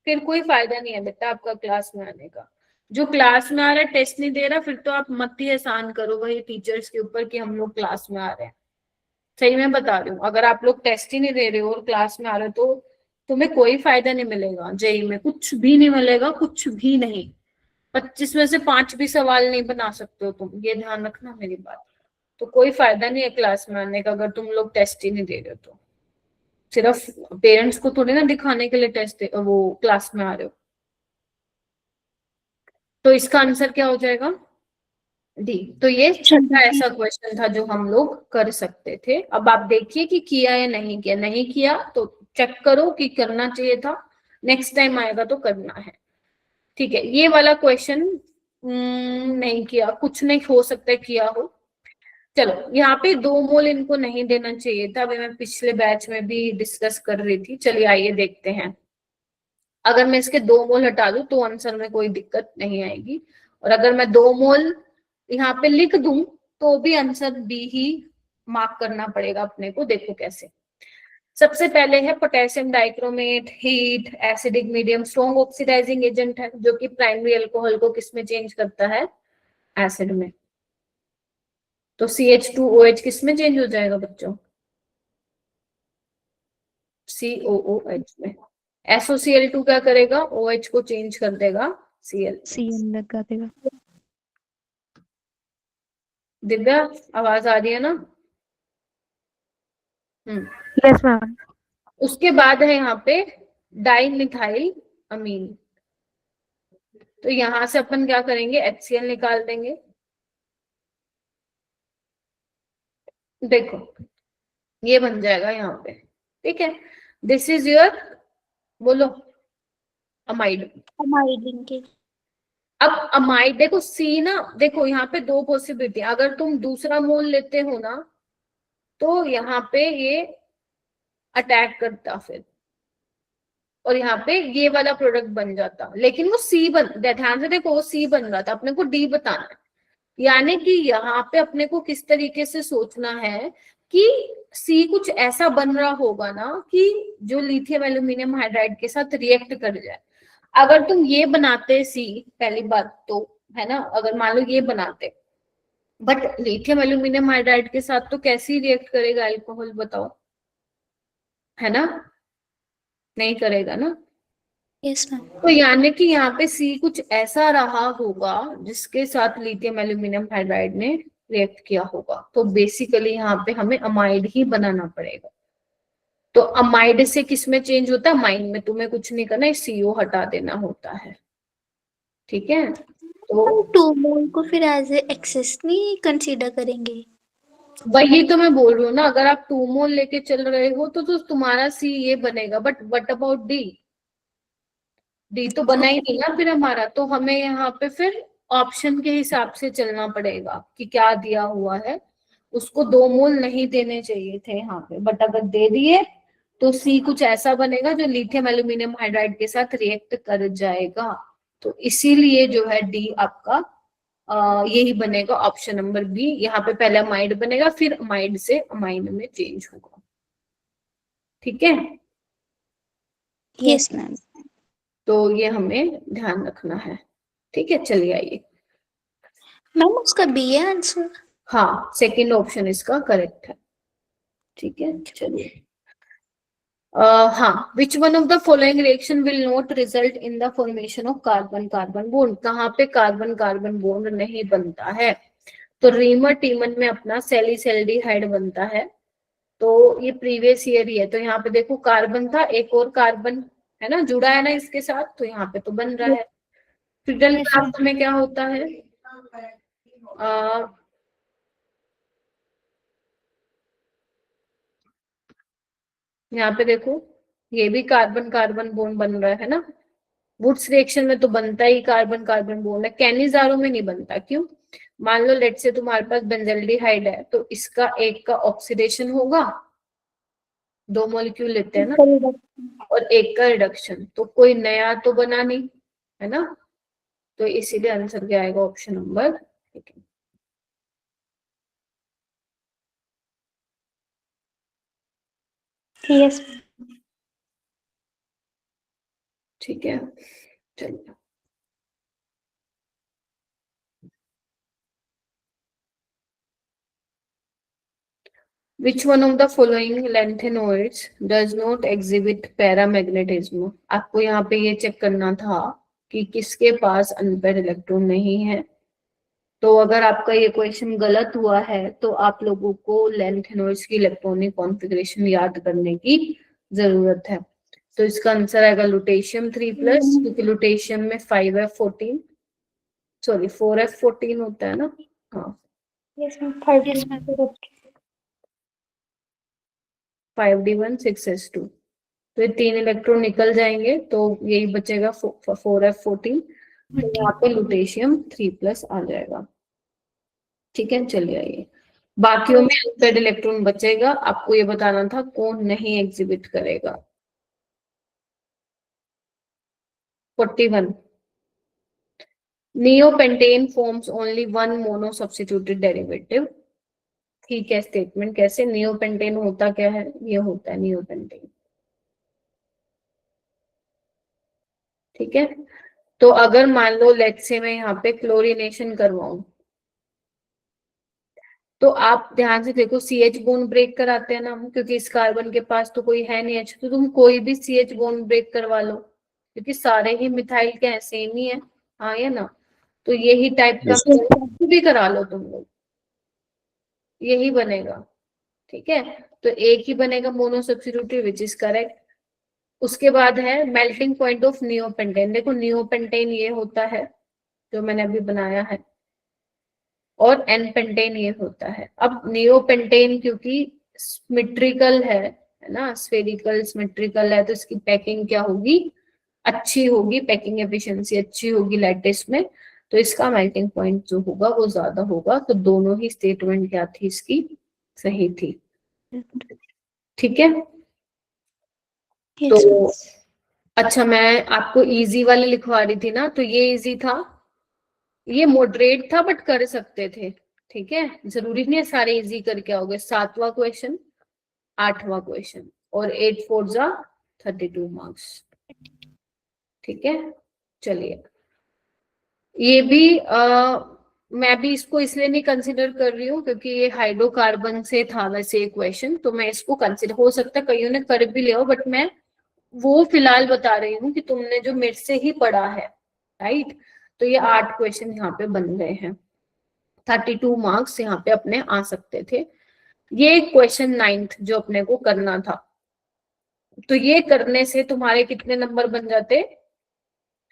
फिर कोई फायदा नहीं है बेटा आपका क्लास में आने का। जो क्लास में आ रहा है टेस्ट नहीं दे रहा, फिर तो आप मत ही एहसान करो भाई टीचर्स के ऊपर कि हम लोग क्लास में आ रहे हैं। सही में बता रही हूँ, अगर आप लोग टेस्ट ही नहीं दे रहे हो और क्लास में आ रहे हो तो तुम्हें कोई फायदा नहीं मिलेगा। जेई में कुछ भी नहीं मिलेगा, कुछ भी नहीं। 25 में से 5 भी सवाल नहीं बना सकते हो तुम, ये ध्यान रखना मेरी बात। तो कोई फायदा नहीं है क्लास में आने का अगर तुम लोग टेस्ट ही नहीं दे रहे हो तो। सिर्फ पेरेंट्स को थोड़ी ना दिखाने के लिए टेस्ट वो क्लास में आ रहे हो। तो इसका आंसर क्या हो जाएगा? डी। तो ये छठा ऐसा क्वेश्चन था जो हम लोग कर सकते थे। अब आप देखिए कि किया या नहीं किया। नहीं किया तो चेक करो कि करना चाहिए था, नेक्स्ट टाइम आएगा तो करना है। ठीक है, ये वाला क्वेश्चन नहीं किया, कुछ नहीं हो सकता है किया हो। चलो, यहाँ पे 2 मोल इनको नहीं देना चाहिए था, अभी मैं पिछले बैच में भी डिस्कस कर रही थी। चलिए आइए देखते हैं। अगर मैं इसके 2 मोल हटा दूं तो आंसर में कोई दिक्कत नहीं आएगी, और अगर मैं 2 मोल यहाँ पे लिख दूं तो भी आंसर बी ही मार्क करना पड़ेगा अपने को। देखो कैसे। सबसे पहले है potassium dichromate, heat, acidic medium, strong oxidising agent है जो कि प्राइमरी अल्कोहल को किस में चेंज करता है? एसिड में। तो CH2OH किस में चेंज हो जाएगा बच्चों? COOH में। SOCl2 क्या करेगा? OH को चेंज कर देगा Cl। CN लगा देगा। दिव्या, आवाज आ रही है ना? Yes, ma'am. उसके बाद है यहाँ पे डाइमिथाइल अमीन। तो यहां से अपन क्या करेंगे? HCl निकाल देंगे। देखो ये बन जाएगा यहाँ पे। ठीक है, दिस इज योर, बोलो, अमाइड। हमारी लिंकेज। अब अमाइड देखो, सी ना, देखो यहाँ पे 2 पॉसिबिलिटी। अगर तुम दूसरा मोल लेते हो ना तो यहाँ पे ये अटैक करता फिर, और यहाँ पे ये वाला प्रोडक्ट बन जाता, लेकिन वो सी ध्यान से देखो, वो सी बन रहा था, अपने को डी बताना है। यानी कि यहाँ पे अपने को किस तरीके से सोचना है कि सी कुछ ऐसा बन रहा होगा ना कि जो लिथियम एल्यूमिनियम हाइड्राइड के साथ रिएक्ट कर जाए। अगर तुम ये बनाते सी, पहली बात तो है ना, अगर मान लो ये बनाते, बट लिथियम एल्यूमिनियम हाइड्राइड के साथ तो कैसे रिएक्ट करेगा अल्कोहल, बताओ, है ना? नहीं करेगा ना। Yes ma'am. तो यानी कि यहाँ पे सी कुछ ऐसा रहा होगा जिसके साथ लिथियम एल्यूमिनियम हाइड्राइड ने रिएक्ट किया होगा। तो बेसिकली यहाँ पे हमें अमाइड ही बनाना पड़ेगा। तो अमाइड से किस में चेंज होता है? अमाइन में। तुम्हें कुछ नहीं करना है, CO हटा देना होता है। ठीक है, तो हम 2 मोल को फिर एज ए एक्सेस नहीं कंसीडर करेंगे? वही तो मैं बोल रही हूँ ना, अगर आप 2 मोल लेके चल रहे हो तो तुम्हारा सी ये बनेगा। But what about D? D तो बना ही नहीं ना फिर हमारा। तो हमें यहाँ पे फिर ऑप्शन के हिसाब से चलना पड़ेगा कि क्या दिया हुआ है। उसको 2 मोल नहीं देने चाहिए थे यहाँ पे, बट अगर दे दिए तो सी कुछ ऐसा बनेगा जो लिथियम एल्यूमिनियम हाइड्राइड के साथ रिएक्ट कर जाएगा। तो इसीलिए जो है डी आपका यही बनेगा ऑप्शन नंबर बी। यहाँ पे पहले अमाइड बनेगा, फिर अमाइड से अमाइन में चेंज होगा। ठीक है, यस मैम। तो ये हमें ध्यान रखना है। ठीक है, चलिए आइए। मैम उसका बी है आंसर। हाँ, सेकंड ऑप्शन इसका करेक्ट है। ठीक है, चलिए। हाँ, which one of the following reaction will not result in the formation of carbon carbon bond. कहाँ पे कार्बन कार्बन बॉन्ड नहीं बनता है? तो रीमर टीमन में अपना सैलिसैल्डिहाइड बनता है। तो ये प्रीवियस ईयर ही है, तो यहाँ पे देखो कार्बन था, एक और कार्बन है ना जुड़ा है ना इसके साथ, तो यहाँ पे तो बन रहा है। फिडल Yes, क्राफ्ट में क्या होता है? यहाँ पे देखो, ये भी कार्बन कार्बन बॉन्ड बन रहा है ना। वुड्स रिएक्शन में तो बनता ही कार्बन कार्बन बॉन्ड है, कैनिजारो में नहीं बनता। क्यों? मान लो लेट से तुम्हारे पास बेंजल्डिहाइड है, तो इसका एक का ऑक्सीडेशन होगा, 2 मॉलिक्यूल लेते हैं ना, और एक का रिडक्शन, तो कोई नया तो बना नहीं है ना। तो इसीलिए आंसर क्या आएगा? Option number. यस। ठीक है, चलिए। Which one of the following lanthanoids does not exhibit paramagnetism? आपको यहाँ पे ये चेक करना था कि किसके पास अनपेयर्ड इलेक्ट्रॉन नहीं है। तो अगर आपका ये क्वेश्चन गलत हुआ है तो आप लोगों को लैंथेनॉइड्स की इलेक्ट्रॉनिक कॉन्फ़िगरेशन याद करने की जरूरत है। तो इसका आंसर आएगा लुटेशियम 3+, क्योंकि लुटेशियम में 5f14 सॉरी 4f14 होता है ना। हाँ, yes ma'am. yes, ma'am. 5d1 6s2, तो ये 3 इलेक्ट्रॉन निकल जाएंगे, तो यही बचेगा 4f14। तो यहाँ पे लुटेशियम 3+ आ जाएगा। ठीक है, चलिए आइए। बाकियों में अनपेयर्ड इलेक्ट्रॉन बचेगा, आपको ये बताना था कौन नहीं एग्जिबिट करेगा। 41 neopentane forms only one mono substituted derivative. ठीक है, स्टेटमेंट कैसे? नियोपेंटेन होता क्या है? ये होता है नियोपेंटेन। ठीक है, तो अगर मान लो लेट्स से मैं यहाँ पे क्लोरीनेशन करवाऊं, तो आप ध्यान से देखो, CH बॉन्ड ब्रेक कराते हैं ना हम, क्योंकि इस कार्बन के पास तो कोई है नहीं H, तो तुम कोई भी CH बॉन्ड ब्रेक करवा लो, क्योंकि सारे ही मिथाइल के हैं, सेम ही है। हाँ या ना? तो यही टाइप का भी करा लो तुम लोग, यही बनेगा। ठीक है, तो एक ही बनेगा मोनो सब्स्टिट्यूटिव, विच इज करेक्ट। उसके बाद है मेल्टिंग पॉइंट ऑफ नियोपेंटेन। देखो नियोपेंटेन ये होता है जो मैंने अभी बनाया है, और एन पेंटेन ये होता है। अब नियोपेंटेन क्योंकि सिमेट्रिकल है ना, स्फेरिकल सिमेट्रिकल है, तो इसकी पैकिंग क्या होगी? अच्छी होगी, पैकिंग एफिशिएंसी अच्छी होगी लैटिस में, तो इसका मेल्टिंग पॉइंट जो होगा वो ज्यादा होगा। तो दोनों ही स्टेटमेंट क्या थी इसकी? सही थी। ठीक है, तो अच्छा, मैं आपको इजी वाले लिखवा रही थी ना, तो ये इजी था, ये मॉडरेट था, बट कर सकते थे। ठीक है, जरूरी नहीं है सारे इजी करके आओगे। 7वां क्वेश्चन, 8वां क्वेश्चन, और 8 4 जा 32 मार्क्स। ठीक है, चलिए। ये भी मैं भी इसको इसलिए नहीं कंसिडर कर रही हूँ क्योंकि ये हाइड्रोकार्बन से था वैसे एक क्वेश्चन, तो मैं इसको कंसिडर, हो सकता है कईयों ने कर भी लिया हो, बट मैं वो फिलहाल बता रही हूँ कि तुमने जो मेरे से ही पढ़ा है, राइट। तो ये 8 क्वेश्चन यहाँ पे बन गए हैं, 32 मार्क्स यहाँ पे अपने आ सकते थे। ये क्वेश्चन 9th जो अपने को करना था, तो ये करने से तुम्हारे कितने नंबर बन जाते?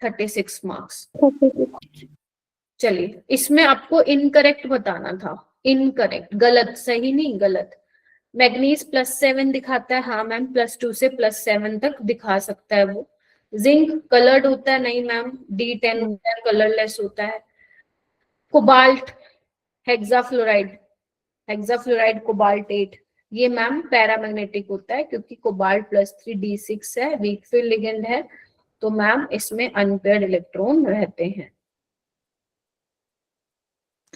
36 मार्क्स। चलिए, इसमें आपको इनकरेक्ट बताना था। इनकरेक्ट, गलत, सही नहीं, गलत। मैग्नीज +7 दिखाता है, हाँ मैम, +2 से +7 तक दिखा सकता है वो। जिंक कलर्ड होता है, नहीं मैम, D10 होता है, कलरलेस होता है। कोबाल्ट, हेक्साफ्लोराइड, हेक्साफ्लोराइड कोबाल्ट 8, ये मैम पैरामैग्नेटिक होता है, क्योंकि कोबाल्ट +3 D6 है, वीक फील्ड लिगेंड है, तो मैम इसमें अनपेयर्ड इलेक्ट्रॉन रहते हैं।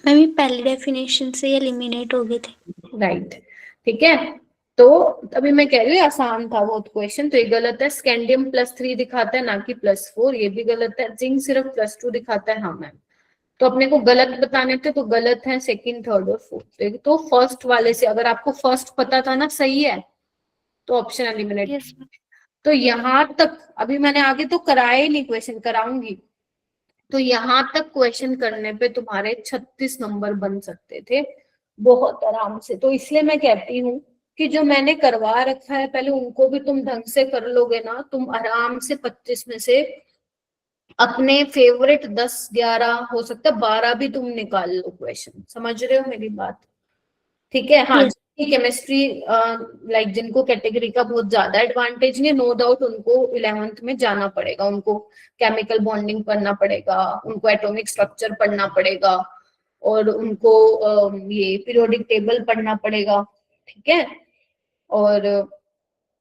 मैम ये पहली डेफिनेशन से एलिमिनेट हो गए थे। राइट, ठीक है। तो अभी मैं कह रही हूँ आसान था वो क्वेश्चन, तो ये गलत है। स्कैंडियम +3 दिखाता है ना कि +4, ये भी गलत है। जिंक सिर्फ +2 दिखाता है, हाँ मैम। तो अपने को गलत बताने थे तो गलत है सेकंड, थर्ड और फोर्थ। तो फर्स्ट वाले से अगर आपको फर्स्ट पता था ना सही है तो ऑप्शन एलिमिनेट। Yes ma'am. तो यहाँ तक अभी मैंने आगे तो कराए ही नहीं, क्वेश्चन कराऊंगी। तो यहाँ तक क्वेश्चन करने पे तुम्हारे 36 नंबर बन सकते थे बहुत आराम से। तो इसलिए मैं कहती हूँ कि जो मैंने करवा रखा है पहले उनको भी तुम ढंग से कर लोगे ना, तुम आराम से 25 में से अपने फेवरेट 10, 11, हो सकता है 12 भी तुम निकाल लो क्वेश्चन। समझ रहे हो मेरी बात? ठीक है। हाँ, Yes. केमिस्ट्री लाइक जिनको कैटेगरी का बहुत ज्यादा एडवांटेज नहीं, नो डाउट उनको 11th में जाना पड़ेगा, उनको केमिकल बॉन्डिंग पढ़ना पड़ेगा, उनको एटॉमिक स्ट्रक्चर पढ़ना पड़ेगा, और उनको ये पीरियोडिक टेबल पढ़ना पड़ेगा। ठीक है। और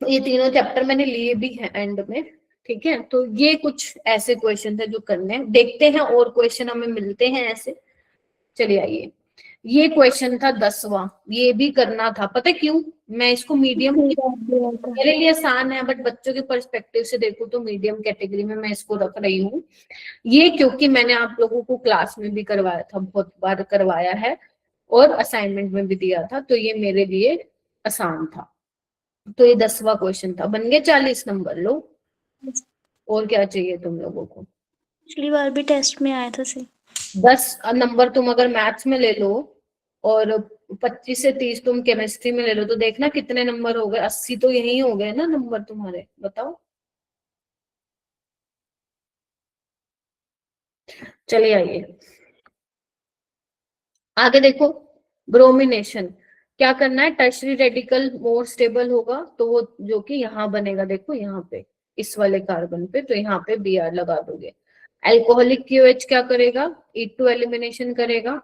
ये तीनों चैप्टर मैंने लिए भी हैं एंड में। ठीक है। तो ये कुछ ऐसे क्वेश्चन है जो करने हैं। देखते हैं और क्वेश्चन हमें मिलते हैं ऐसे। चलिए आइए, ये क्वेश्चन था 10वां, ये भी करना था। पता है क्यों? मैं इसको मीडियम, मेरे लिए आसान है बट बच्चों के पर्सपेक्टिव से देखो तो मीडियम कैटेगरी में मैं इसको रख रही हूँ। ये क्योंकि मैंने आप लोगों को क्लास में भी करवाया था, बहुत बार करवाया है, और असाइनमेंट में भी दिया था, तो ये मेरे लिए आसान था। तो ये 10वां क्वेश्चन था, बन गए 40 नंबर। लो, और क्या चाहिए तुम लोगों को? पिछली बार भी टेस्ट में आया था सही। 10 नंबर तुम अगर मैथ्स में ले लो और 25 से 30 तुम केमिस्ट्री में ले लो, तो देखना कितने नंबर हो गए। 80 तो यही हो गए ना नंबर तुम्हारे, बताओ। चलिए आइए आगे देखो। ब्रोमिनेशन क्या करना है? टर्शरी रेडिकल मोर स्टेबल होगा, तो वो जो कि यहाँ बनेगा, देखो यहाँ पे इस वाले कार्बन पे, तो यहाँ पे Br लगा दोगे। अल्कोहलिक QH क्या करेगा? E2 एलिमिनेशन करेगा,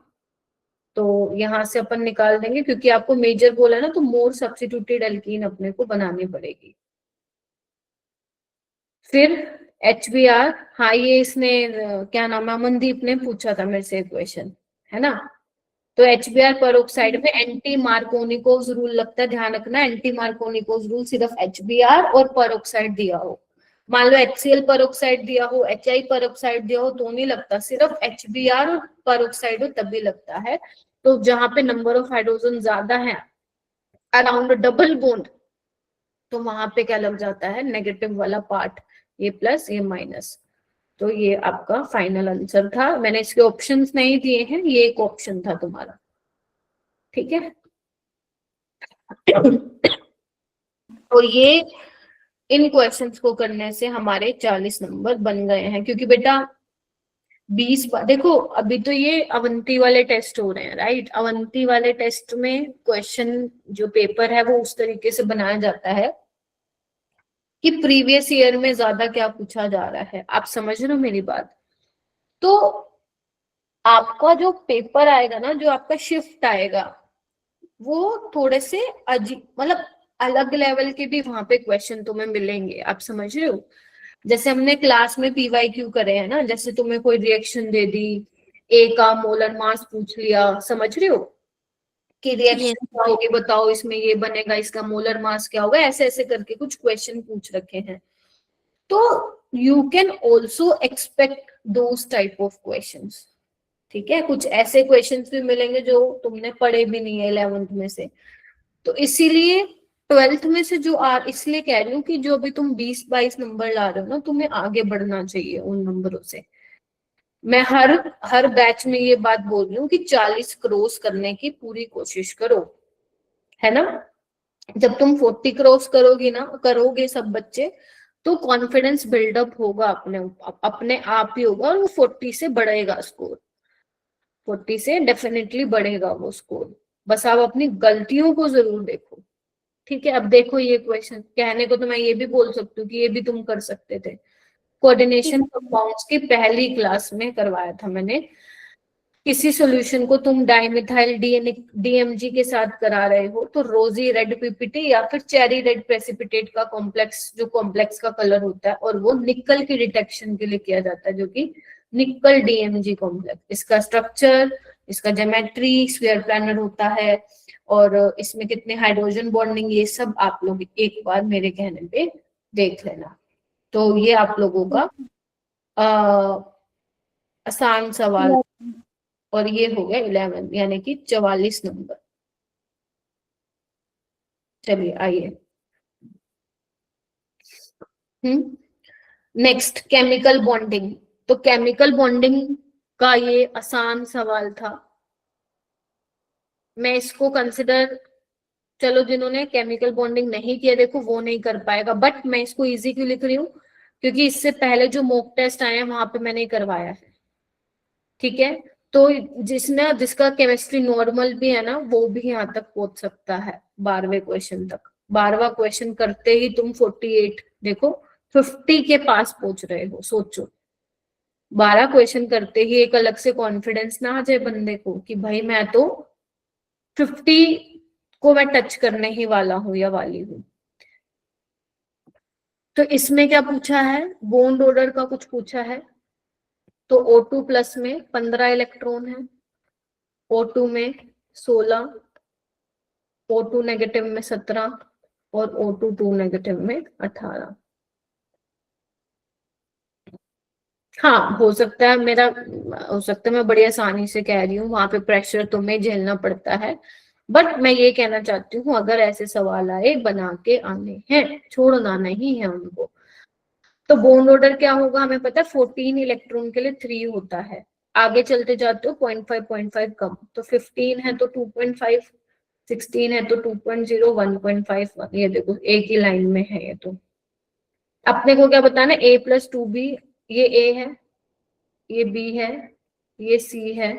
तो यहाँ से अपन निकाल देंगे, क्योंकि आपको मेजर बोला ना, तो मोर सब्स्टिट्यूटेड एल्कीन अपने को बनानी पड़ेगी। फिर HBr, हाँ ये इसने क्या नाम है, अमनदीप ने पूछा था मेरे से क्वेश्चन, है ना? तो HBr पेरोक्साइड में एंटी मार्कोनिकोज रूल लगता है, ध्यान रखना। एंटी मार्कोनिकोज रूल सिर्फ HBr और पेरोक्साइड दिया हो। मान लो HCl पेरोक्साइड दिया हो, HI पेरोक्साइड दिया हो, तो नहीं लगता। सिर्फ HBr और पेरोक्साइड हो तभी लगता है। तो जहां पे नंबर ऑफ हाइड्रोजन ज्यादा है, अराउंड डबल बॉन्ड, तो वहां पे क्या लग जाता है? नेगेटिव वाला पार्ट, ये प्लस ये माइनस। तो ये आपका फाइनल आंसर था। मैंने इसके ऑप्शंस नहीं दिए हैं, ये एक ऑप्शन था तुम्हारा। ठीक है। और ये इन क्वेश्चंस को करने से हमारे 40 नंबर बन गए हैं, क्योंकि बेटा 20 देखो, अभी तो ये अवंती वाले टेस्ट हो रहे हैं, राइट? अवंती वाले टेस्ट में क्वेश्चन जो पेपर है वो उस तरीके से बनाया जाता है कि प्रीवियस ईयर में ज्यादा क्या पूछा जा रहा है। आप समझ रहे हो मेरी बात? तो आपका जो पेपर आएगा ना, जो आपका शिफ्ट आएगा, वो थोड़े से अजीब, मतलब अलग लेवल के भी वहां पे क्वेश्चन तुम्हें मिलेंगे। आप समझ रहे हो? जैसे हमने क्लास में PYQ करे हैं ना, जैसे तुम्हें कोई रिएक्शन दे दी, A का मोलर मास पूछ लिया, समझ रहे हो कि रिएक्शन क्या होगी, बताओ इसमें ये बनेगा, इसका मोलर मास क्या होगा, ऐसे ऐसे करके कुछ क्वेश्चन पूछ रखे हैं। तो you can also expect those type of questions. ठीक है। कुछ ऐसे क्वेश्चंस भी मिलेंगे जो तुमने पढ़े भी नहीं है 11th में से। तो इसीलिए 12th में से जो इसलिए कह रही हूँ कि जो अभी तुम 20-22 नंबर ला रहे हो ना, तुम्हें आगे बढ़ना चाहिए उन नंबरों से। मैं हर बैच में ये बात बोल रही हूँ कि 40 क्रॉस करने की पूरी कोशिश करो, है ना? जब तुम 40 क्रॉस करोगे ना, करोगे सब बच्चे, तो कॉन्फिडेंस बिल्डअप होगा अपने आप ही होगा, और वो 40 से बढ़ेगा स्कोर। 40 से डेफिनेटली बढ़ेगा वो स्कोर। बस आप अपनी गलतियों को जरूर देखो। ठीक है। अब देखो ये क्वेश्चन, कहने को तो मैं ये भी बोल सकती हूँ कि ये भी तुम कर सकते थे। कोऑर्डिनेशन कंपाउंड्स की पहली क्लास में करवाया था मैंने। किसी सॉल्यूशन को तुम डाइमिथाइल DMG के साथ करा रहे हो, तो रोजी रेड PPT या फिर चेरी रेड प्रेसिपिटेट का कॉम्प्लेक्स, जो कॉम्प्लेक्स का कलर होता है, और वो निकल की डिटेक्शन के लिए किया जाता है, जो कि निकल DMG कॉम्प्लेक्स। इसका स्ट्रक्चर, इसका ज्योमेट्री स्फीयर प्लानर होता है, और इसमें कितने हाइड्रोजन बॉन्डिंग, ये सब आप लोग एक बार मेरे कहने पे देख लेना। तो ये आप लोगों का आसान सवाल, और ये हो गया 11 यानी कि 44 नंबर। चलिए आइए। Next chemical bonding. तो केमिकल बॉन्डिंग का ये आसान सवाल था। मैं इसको कंसिडर, चलो जिन्होंने केमिकल बॉन्डिंग नहीं किया देखो वो नहीं कर पाएगा, बट मैं इसको इजी क्यों लिख रही हूँ, क्योंकि इससे पहले जो मॉक टेस्ट आए हैं वहां पे मैंने करवाया है। ठीक है, तो जिसका केमिस्ट्री नॉर्मल भी है ना, वो भी यहाँ तक पहुंच सकता है 12वें क्वेश्चन तक। 12वां क्वेश्चन करते ही तुम 48 देखो 50 के पास पहुंच रहे हो। सोचो 12 क्वेश्चन करते ही एक अलग से कॉन्फिडेंस ना आ जाए बंदे को कि भाई मैं तो 50 को मैं टच करने ही वाला हूं या वाली हूं। तो इसमें क्या पूछा है, बॉन्ड ऑर्डर का कुछ पूछा है। तो O2 प्लस में 15 इलेक्ट्रॉन है, O2 में 16, O2 नेगेटिव में 17 और O2 नेगेटिव में 18। हाँ हो सकता है मैं बड़ी आसानी से कह रही हूँ, वहां पे प्रेशर तुम्हें झेलना पड़ता है, बट मैं ये कहना चाहती हूँ अगर ऐसे सवाल आए बना के आने हैं, छोड़ना नहीं है उनको। तो बॉन्ड ऑर्डर क्या होगा हमें पता है, 14 इलेक्ट्रॉन के लिए 3 होता है। आगे चलते जाते हो 0.5 कम, तो 15 है तो 2.5, 16 है तो 2.0, 1.5, ये देखो एक ही लाइन में है ये। तो अपने को क्या बताना, A+2B, ये A है, ये B है, ये C है,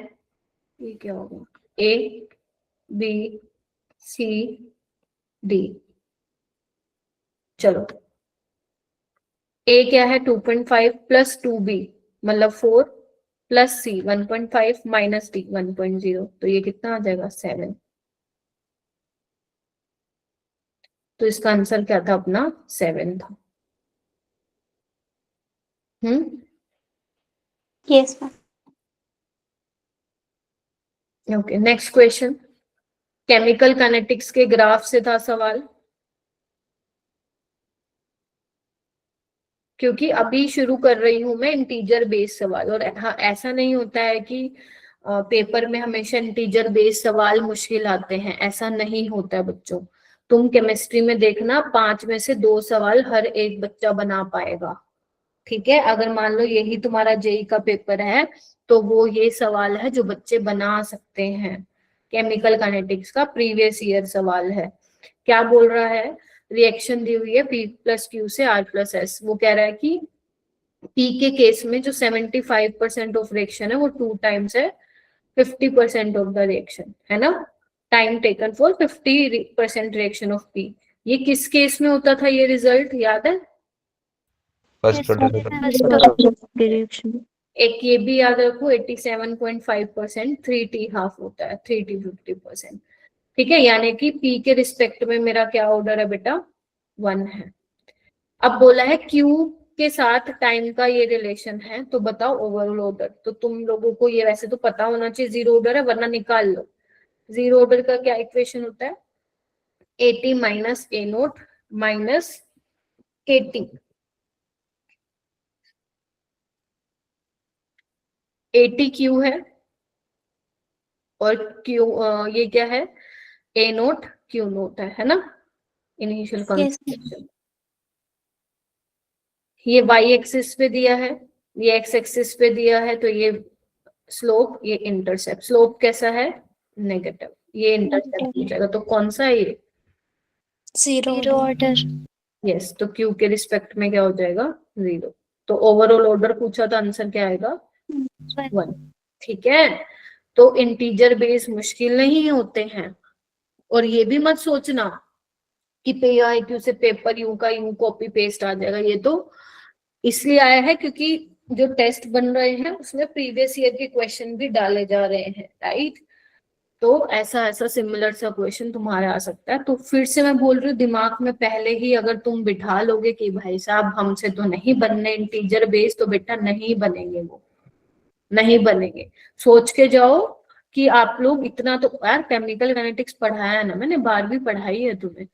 ये क्या होगा A B C D। चलो A क्या है 2.5 प्लस 2B मतलब 4 प्लस C 1.5 माइनस D 1.0, तो ये कितना आ जाएगा 7। तो इसका आंसर क्या था अपना 7 था। Yes ma'am. Okay next question, chemical kinetics के ग्राफ से था सवाल। क्योंकि अभी शुरू कर रही हूं मैं इंटीजर बेस्ड सवाल, और हाँ ऐसा नहीं होता है कि पेपर में हमेशा इंटीजर बेस्ड सवाल मुश्किल आते हैं, ऐसा नहीं होता है बच्चों। तुम केमिस्ट्री में देखना 5 में से 2 सवाल हर एक बच्चा बना पाएगा। ठीक है, अगर मान लो यही तुम्हारा जेई का पेपर है तो वो ये सवाल है जो बच्चे बना सकते हैं। केमिकल काइनेटिक्स का प्रीवियस ईयर सवाल है। क्या बोल रहा है, रिएक्शन दी हुई है P+Q से R+S। वो कह रहा है कि P के केस में जो 75% ऑफ रिएक्शन है वो 2 टाइम्स है 50% ऑफ द रिएक्शन, है ना। Time taken for 50% reaction of P। ये किस केस में होता था, ये रिजल्ट याद है? Yes, ma'am. एक ये भी याद रखो 87.5% 3T हाफ होता है, 3T 50%। ठीक है, यानी कि P के रिस्पेक्ट में मेरा क्या ऑर्डर है बेटा 1 है। अब बोला है Q के साथ टाइम का ये रिलेशन है, तो बताओ ओवरऑल ऑर्डर। तो तुम लोगों को ये वैसे तो पता होना चाहिए, 0 ऑर्डर है वरना निकाल लो। 0 ऑर्डर का क्या इक्वेशन होता है, AT minus A0 minus KT। AT Q है और Q ये क्या है A0 Q0 है ना, इनिशियल कॉन्सेंट्रेशन। ये y एक्सिस पे दिया है, ये x एक्सिस पे दिया है, तो ये स्लोप, ये इंटरसेप्ट। स्लोप कैसा है नेगेटिव, ये इंटरसेप्ट हो जाएगा। तो कौन सा है ये 0 ऑर्डर। यस, तो Q के रिस्पेक्ट में क्या हो जाएगा 0। तो ओवरऑल ऑर्डर पूछा तो आंसर क्या आएगा 1। ठीक है, तो इंटीजर बेस मुश्किल नहीं होते हैं। और ये भी मत सोचना कि PIQ से पेपर यूं का यूं कॉपी पेस्ट आ जाएगा। ये तो इसलिए आया है क्योंकि जो टेस्ट बन रहे हैं उसमें प्रीवियस ईयर के क्वेश्चन भी डाले जा रहे हैं, राइट। तो ऐसा सिमिलर सा क्वेश्चन तुम्हारा आ सकता है। तो फिर से मैं बोल रही हूँ, दिमाग में पहले ही अगर तुम बिठा लोगे कि भाई साहब हमसे तो नहीं बनने इंटीजर बेस, तो बेटा नहीं बनेंगे, वो नहीं बनेंगे। सोच के जाओ कि आप लोग इतना तो यार केमिकल काइनेटिक्स पढ़ाया है ना मैंने, 12वीं पढ़ाई है तुम्हें,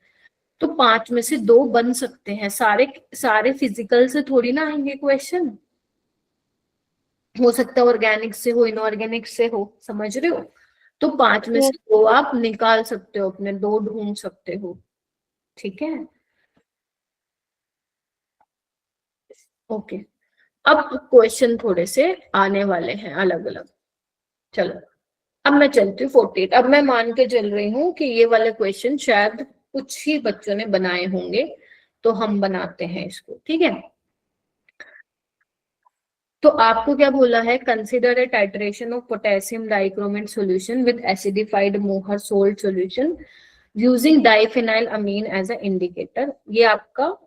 तो 5 में से 2 बन सकते हैं। सारे सारे फिजिकल से थोड़ी ना आएंगे क्वेश्चन, हो सकता है ऑर्गेनिक से हो, इनऑर्गेनिक से हो, समझ रहे हो? तो 5 में से 2 आप निकाल सकते हो, अपने 2 ढूंढ सकते हो, ठीक है? ओके, अब क्वेश्चन थोड़े से आने वाले हैं अलग अलग। चलो अब मैं चलती हूँ 48। अब मैं मान के चल रही हूँ कि ये वाले क्वेश्चन शायद कुछ ही बच्चों ने बनाए होंगे, तो हम बनाते हैं इसको, ठीक है? तो आपको क्या बोला है, consider a titration of potassium dichromate solution with acidified Mohr salt solution using diphenylamine as a indicator. ये आपका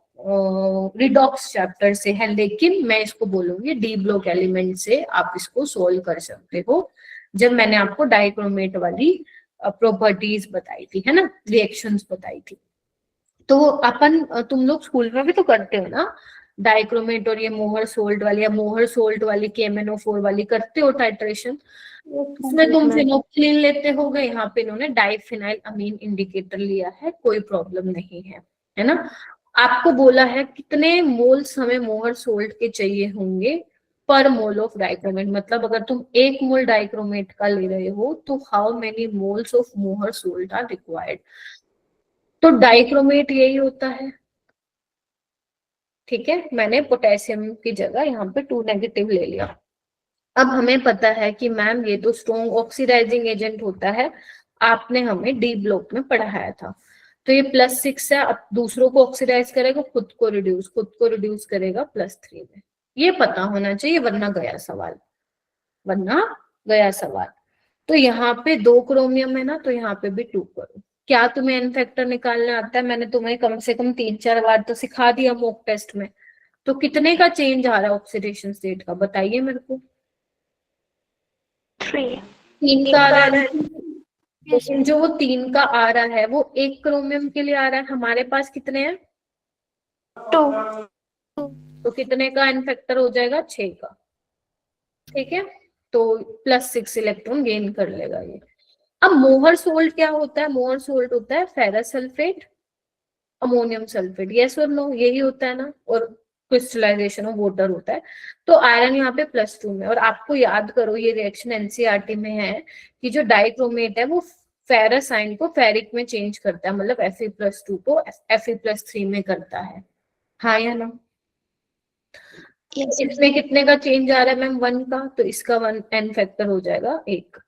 रिडॉक्स चैप्टर से है, लेकिन मैं इसको बोलूंगी डी ब्लॉक एलिमेंट से आप इसको सोल्व कर सकते हो, जब मैंने आपको डाइक्रोमेट वाली प्रॉपर्टीज बताई थी, है ना, रिएक्शंस बताई थी। तो अपन तुम लोग स्कूल में भी तो करते हो ना, डाइक्रोमेट और ये मोहर सोल्ट वाली या मोहर सोल्ट वाली KMnO4 वाली करते हो टाइट्रेशन। इसमें तुम फिनोक्सिलिन लेते होगे, यहाँ पे इन्होंने डाइफिनाइल अमीन इंडिकेटर लिया है, कोई प्रॉब्लम नहीं है ना? आपको बोला है कितने मोल्स हमें मोहर सोल्ट के चाहिए होंगे पर मोल ऑफ डाइक्रोमेट, मतलब अगर तुम 1 मोल डाइक्रोमेट का ले रहे हो तो how many moles of Mohr salt are required. तो डाइक्रोमेट यही होता है, ठीक है? मैंने पोटेशियम की जगह यहाँ पे 2 नेगेटिव ले लिया। अब हमें पता है कि मैम ये तो स्ट्रॉन्ग ऑक्सीडाइजिंग एजेंट होता है, आपने हमें डी ब्लॉक में पढ़ाया था। तो ये +6 है, अब दूसरों को ऑक्सीडाइज करेगा, खुद को रिड्यूस करेगा +3 में। ये पता होना चाहिए, वरना गया सवाल। तो यहाँ पे 2 क्रोमियम है ना, तो यहाँ पे भी 2 करो। क्या तुम्हें एन फैक्टर निकालना आता है? मैंने तुम्हें कम से कम 3-4 बार तो सिखा दिया मॉक टेस्ट में। तो कितने का चेंज आ रहा है ऑक्सीडेशन स्टेट का, बताइए मेरे को। 3 का आ रहा है, लेकिन जो वो 3 का आ रहा है वो 1 क्रोमियम के लिए आ रहा है, हमारे पास कितने हैं? 2। तो कितने का एन फैक्टर हो जाएगा? 6 का, ठीक है? तो +6 इलेक्ट्रॉन गेन कर लेगा ये। अब मोहर सोल्ट क्या होता है? मोहर सोल्ट होता है ferrous sulphate, ammonium sulphate, yes और नो, यही होता है ना, और क्रिस्टलाइजेशन ऑफ वाटर होता है। तो आयरन यहाँ पे +2 में, और आपको याद करो ये रिएक्शन एनसीईआरटी में है कि जो डाइक्रोमेट है वो फेरस आयन को फेरिक में चेंज करता है, मतलब Fe+2 को Fe+3 में करता है, हाँ या ना? इसमें कितने का चेंज आ रहा है मैम? 1 का, तो इसका 1 एन फैक्टर हो जाएगा 1।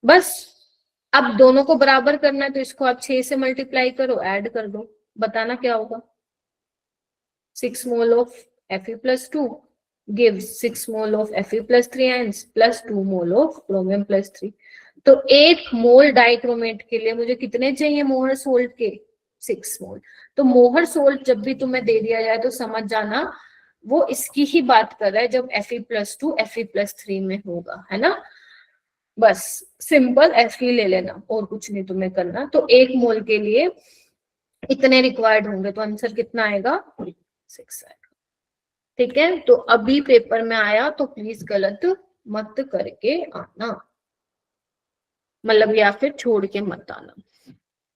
बस अब दोनों को बराबर करना है, तो इसको आप 6 से मल्टीप्लाई करो, ऐड कर दो, बताना क्या होगा। 6 mole of Fe+2 gives 6 mole of Fe+3 ions plus 2 mole of chromium +3। तो 1 मोल डाइक्रोमेट के लिए मुझे कितने चाहिए मोहर सोल्ट के? 6 मोल। तो मोहर सोल्ट जब भी तुम्हें दे दिया जाए तो समझ जाना वो इसकी ही बात कर रहा है, जब Fe+2 Fe+3 में होगा, है ना? बस सिंपल Fe ले लेना, और कुछ नहीं तुम्हें करना। तो 1 मोल के लिए इतने रिक्वायर्ड होंगे, तो आंसर कितना आएगा? 6 आएगा, ठीक है? तो अभी पेपर में आया तो प्लीज गलत मत करके आना, मतलब या फिर छोड़ के मत आना।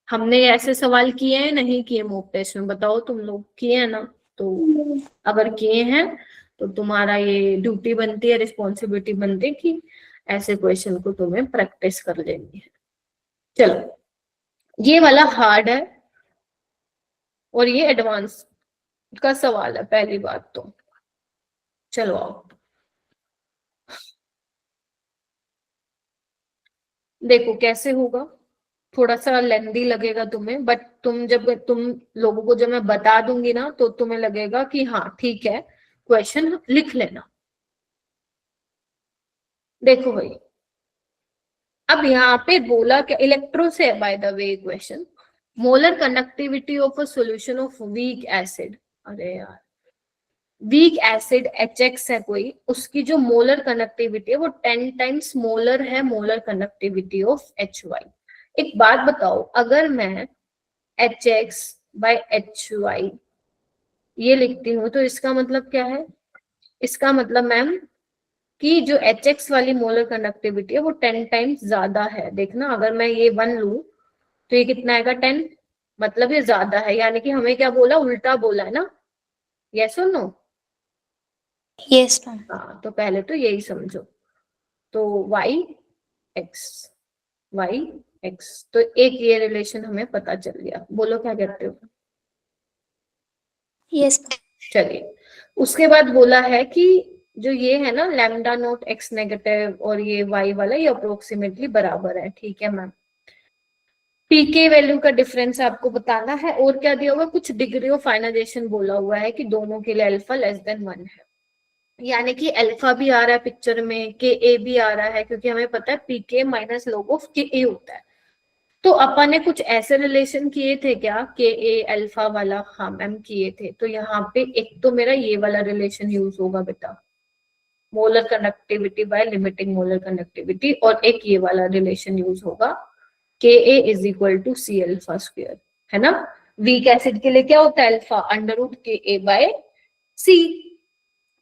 हमने ऐसे सवाल किए हैं, नहीं किए मॉक टेस्ट में? बताओ, तुम लोग किए हैं ना? तो अगर किए हैं तो तुम्हारा ये ड्यूटी बनती है, रिस्पॉन्सिबिलिटी बनती है कि ऐसे क्वेश्चन को तुम्हें प्रैक्टिस कर लेनी है। चलो, ये वाला हार्ड है और ये एडवांस का सवाल है, पहली बात तो। चलो आओ, देखो कैसे होगा। थोड़ा सा लेंदी लगेगा तुम्हें, बट तुम लोगों को जब मैं बता दूंगी ना तो तुम्हें लगेगा कि हाँ ठीक है, क्वेश्चन लिख लेना। देखो भाई, अब यहाँ पे बोला क्या, इलेक्ट्रो से है by the way question. Molar conductivity of a solution of weak acid, अरे यार वीक एसिड HX है कोई, उसकी जो मोलर कंडक्टिविटी है वो 10 टाइम्स मोलर है मोलर कंडक्टिविटी ऑफ HY। एक बात बताओ, अगर मैं HX/HY ये लिखती हूँ तो इसका मतलब क्या है? इसका मतलब मैम कि जो HX वाली मोलर कंडक्टिविटी है वो 10 टाइम्स ज्यादा है। देखना, अगर मैं ये 1 लूं तो ये कितना आएगा 10, मतलब ये ज्यादा है, यानी कि हमें क्या बोला, उल्टा बोला है ना। यस और नो? Yes ma'am. हाँ, तो पहले तो यही समझो। तो वाई एक्स, तो एक ये रिलेशन हमें पता चल गया। बोलो क्या कहते हो? यस चलिए, उसके बाद बोला है कि जो ये है ना लैम्डा नोट एक्स नेगेटिव और ये वाई वाला, ये अप्रोक्सीमेटली बराबर है। ठीक है मैम। पीके वैल्यू का डिफरेंस आपको बताना है। और क्या दिया हुआ, कुछ डिग्री ऑफ आयनाइजेशन बोला हुआ है कि दोनों के लिए अल्फा लेस देन 1 है, यानी कि अल्फा भी आ रहा है पिक्चर में, के ए भी आ रहा है, क्योंकि हमें पता है पीके माइनस लॉग ऑफ के ए होता है। तो अपन ने कुछ ऐसे रिलेशन किए थे क्या, के ए अल्फा वाला? हाँ मैम किए थे। तो यहाँ पे एक तो मेरा ये वाला रिलेशन यूज होगा बेटा, molar conductivity by limiting molar conductivity, और एक ये वाला रिलेशन यूज होगा, K a is equal to C alpha square, है ना। वीक एसिड के लिए क्या होता है, अल्फा अंडर रूट के ए बाय सी,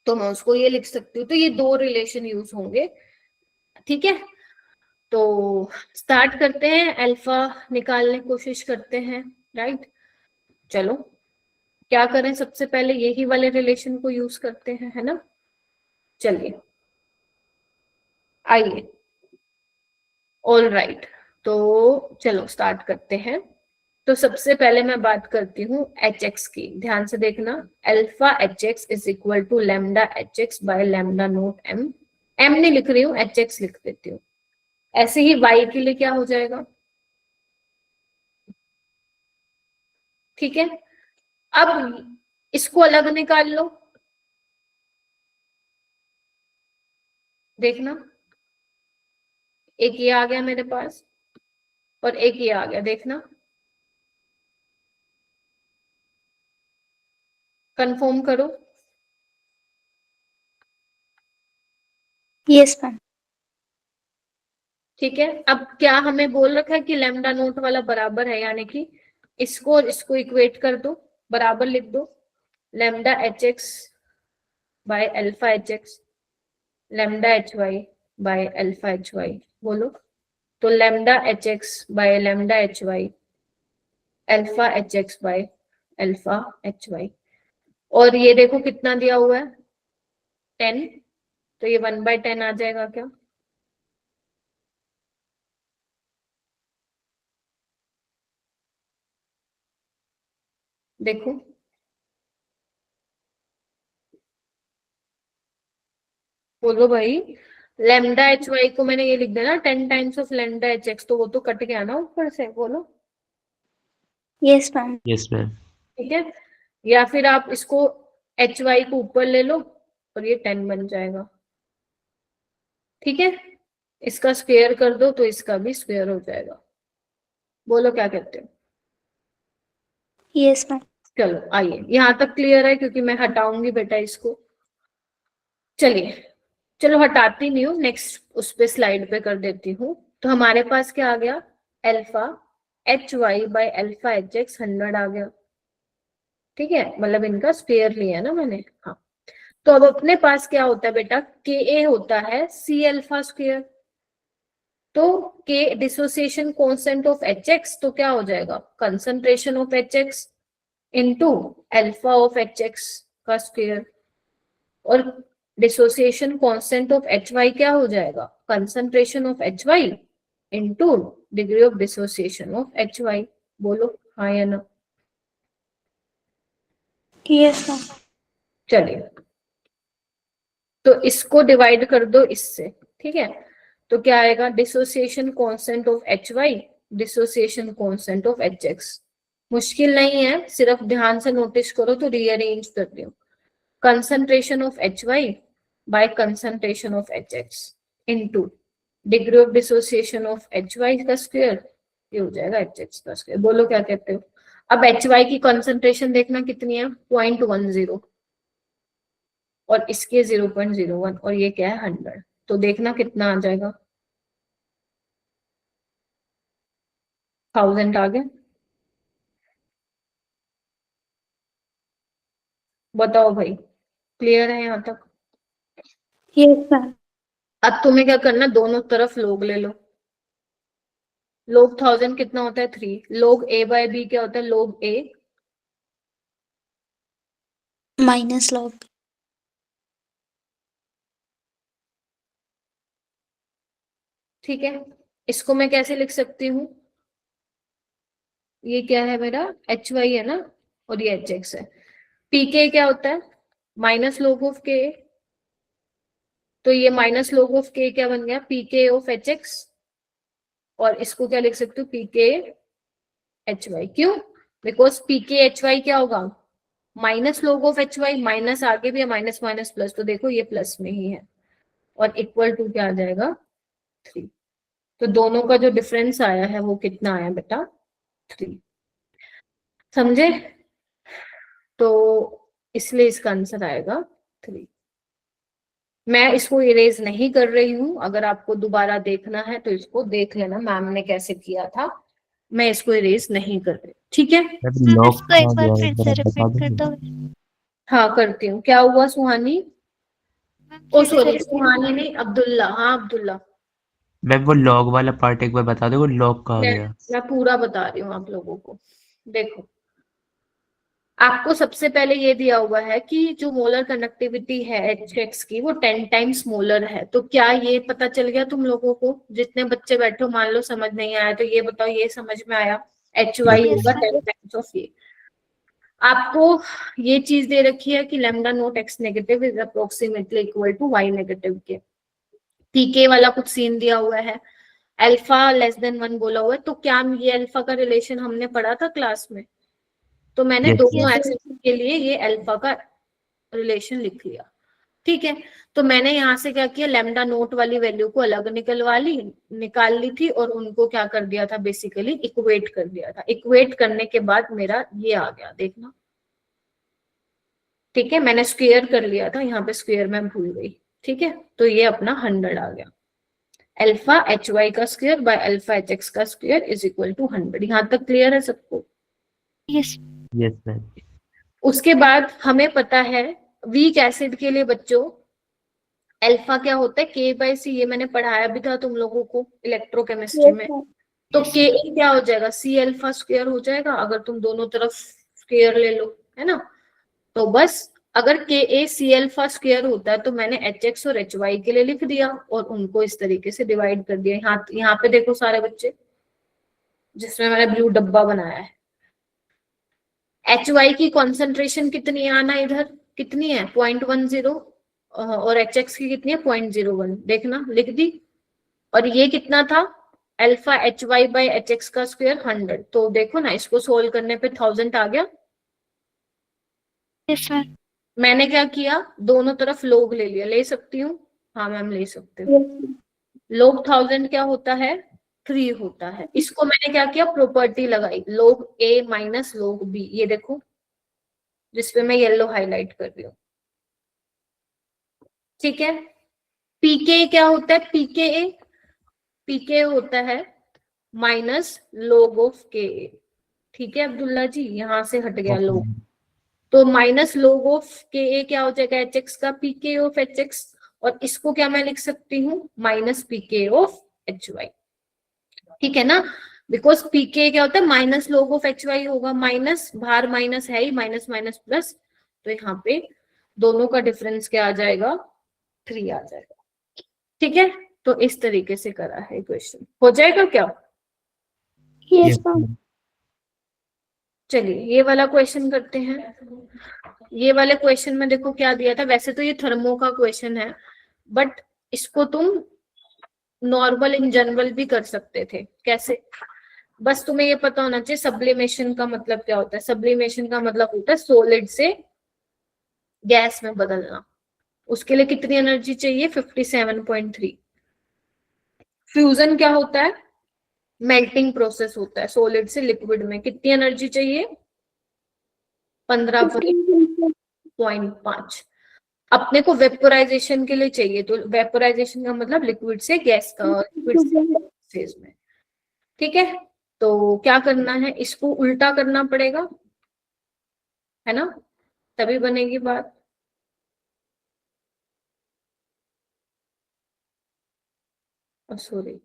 तो मैं उसको ये लिख सकती हूँ। तो ये दो रिलेशन यूज होंगे। ठीक है, तो स्टार्ट करते हैं, अल्फा निकालने की कोशिश करते हैं। राइट, चलो क्या करें, सबसे पहले यही वाले रिलेशन को यूज करते हैं, है ना। चलिए आइए, ऑल राइट, तो चलो स्टार्ट करते हैं। तो सबसे पहले मैं बात करती हूँ एच एक्स की, ध्यान से देखना। Alpha H X is equal to lambda H X by lambda nought M. M नहीं लिख रही हूँ, एच एक्स लिख देती हूँ। ऐसे ही वाई के लिए क्या हो जाएगा, ठीक है। अब इसको अलग निकाल लो, देखना, एक ये आ गया मेरे पास और एक ये आ गया, देखना, कंफर्म करो। Yes ma'am. ठीक है, अब क्या हमें बोल रखा है कि लैम्डा नोट वाला बराबर है, यानी कि इसको और इसको इक्वेट कर दो, बराबर लिख दो। Lambda H X by alpha H X, lambda H Y by alpha H Y. बोलो, तो lambda H X by lambda H Y, alpha H X by alpha H Y. और ये देखो कितना दिया हुआ है, 10, तो ये 1/10 आ जाएगा क्या? देखो, बोलो भाई। लैम्डा एच वाई को मैंने ये लिख दिया ना 10 times of lambda H X, तो वो तो कट गया ना ऊपर से। बोलो, यस मैम। Yes ma'am. ठीक है। या फिर आप इसको एच वाई को ऊपर ले लो और ये 10 बन जाएगा। ठीक है, इसका स्क्वायर कर दो तो इसका भी स्क्वायर हो जाएगा। बोलो क्या कहते हो? Yes ma'am. चलो आइए, यहां तक क्लियर है, क्योंकि मैं हटाऊंगी बेटा इसको। चलिए, चलो हटाती नहीं हूँ, नेक्स्ट उस पे स्लाइड पे कर देती हूँ। तो हमारे पास क्या आ गया, alpha H Y by alpha H X 100 आ गया। ठीक है, मतलब इनका स्क्वायर लिया ना मैंने। हाँ, तो अब अपने पास क्या होता है बेटा, के ए होता है सी अल्फा स्क्वायर। तो K dissociation constant of H X, तो क्या हो जाएगा, concentration of H X into alpha of H X का स्क्वायर। और dissociation constant of H Y क्या हो जाएगा, concentration of H Y into degree of dissociation of H Y. बोलो हाँ या ना। Yes ma'am. चलिए, तो इसको डिवाइड कर दो इससे। ठीक है, तो क्या आएगा, dissociation constant of H Y, dissociation constant of H X. मुश्किल नहीं है, सिर्फ ध्यान से नोटिस करो, तो रीअरेंज कर रही हूँ। concentration of HY by concentration of HX into degree of dissociation of HY का स्क्वायर, ये हो जाएगा HX का स्क्वायर। बोलो क्या कहते हो? अब HY की कंसंट्रेशन देखना कितनी है, 0.10, और इसके 0.01, और ये क्या है 100, तो देखना कितना आ जाएगा, 1000 आ गया। बताओ भाई, क्लियर है यहाँ तक? Yes ma'am. अब तुम्हें क्या करना, दोनों तरफ लोग ले लो। लोग 1000 कितना होता है 3, लोग a बाय b क्या होता है, लोग a माइनस लॉग। ठीक है। इसको मैं कैसे लिख सकती हूँ, ये क्या है मेरा एच वाई है ना, और ये एच एक्स है। पी के क्या होता है, माइनस लोग ऑफ के, तो ये माइनस लोग ऑफ के क्या बन गया, पी के ऑफ एच एक्स, और इसको क्या लिख सकते हो, पी के एच वाई। क्यों, बिकॉज पी के एच वाई क्या होगा, minus log of H Y, minus आगे भी है, माइनस माइनस प्लस, तो देखो ये प्लस में ही है, और इक्वल टू क्या आ जाएगा 3। तो दोनों का जो डिफरेंस आया है वो कितना आया बेटा 3, समझे। तो इसलिए इसका आंसर आएगा 3। मैं इसको इरेज नहीं कर रही हूं, अगर आपको दोबारा देखना है तो इसको देख लेना मैम ने कैसे किया था, मैं इसको इरेज नहीं कर रही, ठीक है। मैम लॉग इसको एक आ बार गया फिर एक से बार आप बता रिपीट कर दोगे? दो। हाँ करती हूँ, क्या हुआ सुहानी, मैम ओ फिर से सॉरी रिपीट। सुहानी नहीं, अब्दुल्ला, हाँ अब्दुल्ला। मैम वो लॉग वाला पार्ट एक बार बता दो, वो लॉग कहाँ मैं गया? मैं पूरा बता रही हूँ आप लोगों को। देखो, आपको सबसे पहले ये दिया हुआ है कि जो मोलर कंडक्टिविटी है एच एक्स की वो 10 टाइम्स मोलर है। तो क्या ये पता चल गया तुम लोगों को, जितने बच्चे बैठे हो, मान लो समझ नहीं आया तो ये बताओ, ये समझ में आया, एच वाई यस होगा मैम। 10 टाइम्स ऑफ ये। आपको ये चीज दे रखी है कि lambda nought X negative is approximately equal to Y negative के। पीके वाला कुछ सीन दिया हुआ है, अल्फा लेस देन 1 बोला हुआ है, तो क्या ये अल्फा का रिलेशन हमने पढ़ा था क्लास में, तो मैंने यस दोनों यस एक्सिस के लिए ये अल्फा का रिलेशन लिख लिया, ठीक है। तो मैंने यहाँ से क्या किया, लैम्डा नोट वाली वैल्यू को अलग निकाल ली थी, और उनको क्या कर दिया था, बेसिकली इक्वेट कर दिया था। इक्वेट करने के बाद मेरा ये आ गया, देखना, ठीक है। मैंने स्क्वायर कर लिया था, यहाँ पे स्क्वायर मैं भूल गई, ठीक है। तो ये अपना 100 आ गया, अल्फा एच वाई का square by alpha H X का स्क्वायर इज इक्वल टू 100। यहाँ तक क्लियर है सबको। यस। Yes ma'am. उसके बाद हमें पता है वीक एसिड के लिए बच्चों अल्फा क्या होता है, के बाय सी, ये मैंने पढ़ाया भी था तुम लोगों को इलेक्ट्रोकेमिस्ट्री में। तो यस के क्या हो जाएगा, सी अल्फा स्क्वायर हो जाएगा, अगर तुम दोनों तरफ स्क्वायर ले लो, है ना। तो बस अगर के ए सी अल्फा स्क्वायर होता है तो मैंने एच एक्स और एच वाई के लिए लिख दिया, और उनको इस तरीके से डिवाइड कर दिया। यहाँ पे देखो सारे बच्चे, जिसमें मैंने ब्लू डब्बा बनाया है, एच वाई की कॉन्सेंट्रेशन कितनी है आना इधर, कितनी है 0.10, और एच एक्स की कितनी है 0.01, देखना लिख दी। और ये कितना था, alpha H Y by H X का स्क्वायर 100। तो देखो ना, इसको सोल्व करने पे 1000 आ गया। Yes ma'am. मैंने क्या किया, दोनों तरफ लोग ले लिया, ले सकती हूँ, हाँ मैम ले सकते हो। लोग 1000 क्या होता है 3 होता है। इसको मैंने क्या किया, प्रॉपर्टी लगाई, लोग ए माइनस लोग बी, ये देखो जिसपे मैं येलो हाईलाइट कर रही हूँ, ठीक है। पीके क्या होता है, पीके होता है माइनस लोग ऑफ के, ठीक है अब्दुल्ला जी, यहां से हट गया ओके लोग। मैम। तो माइनस लोग ऑफ के ए क्या हो जाएगा, एच एक्स का पीके ऑफ एच एक्स, और इसको क्या मैं लिख सकती हूँ, minus pK of H Y, ठीक है ना। बिकॉज पीके क्या होता है, minus log of H Y होगा, माइनस बाहर माइनस है ही, माइनस माइनस प्लस, तो यहाँ पे दोनों का डिफरेंस क्या आ जाएगा 3 आ जाएगा, ठीक है। तो इस तरीके से करा है क्वेश्चन, हो जाएगा क्या। Yes yes ma'am. मैम। चलिए ये वाला क्वेश्चन करते हैं। ये वाले क्वेश्चन में देखो क्या दिया था, वैसे तो ये थर्मो का क्वेश्चन है, बट इसको तुम नॉर्मल इन जनरल भी कर सकते थे। कैसे, बस तुम्हें ये पता होना चाहिए सब्लिमेशन का मतलब क्या होता है। सब्लिमेशन का मतलब होता है सॉलिड से गैस में बदलना। उसके लिए कितनी एनर्जी चाहिए 57.3। फ्यूजन क्या होता है, मेल्टिंग प्रोसेस होता है, सॉलिड से लिक्विड में कितनी एनर्जी चाहिए 15.5। अपने को वेपोराइजेशन के लिए चाहिए, तो वेपोराइजेशन का मतलब लिक्विड से गैस, लिक्विड से फेज में, ठीक है। तो क्या करना है, इसको उल्टा करना पड़ेगा, है ना, तभी बनेगी बात। सॉरी,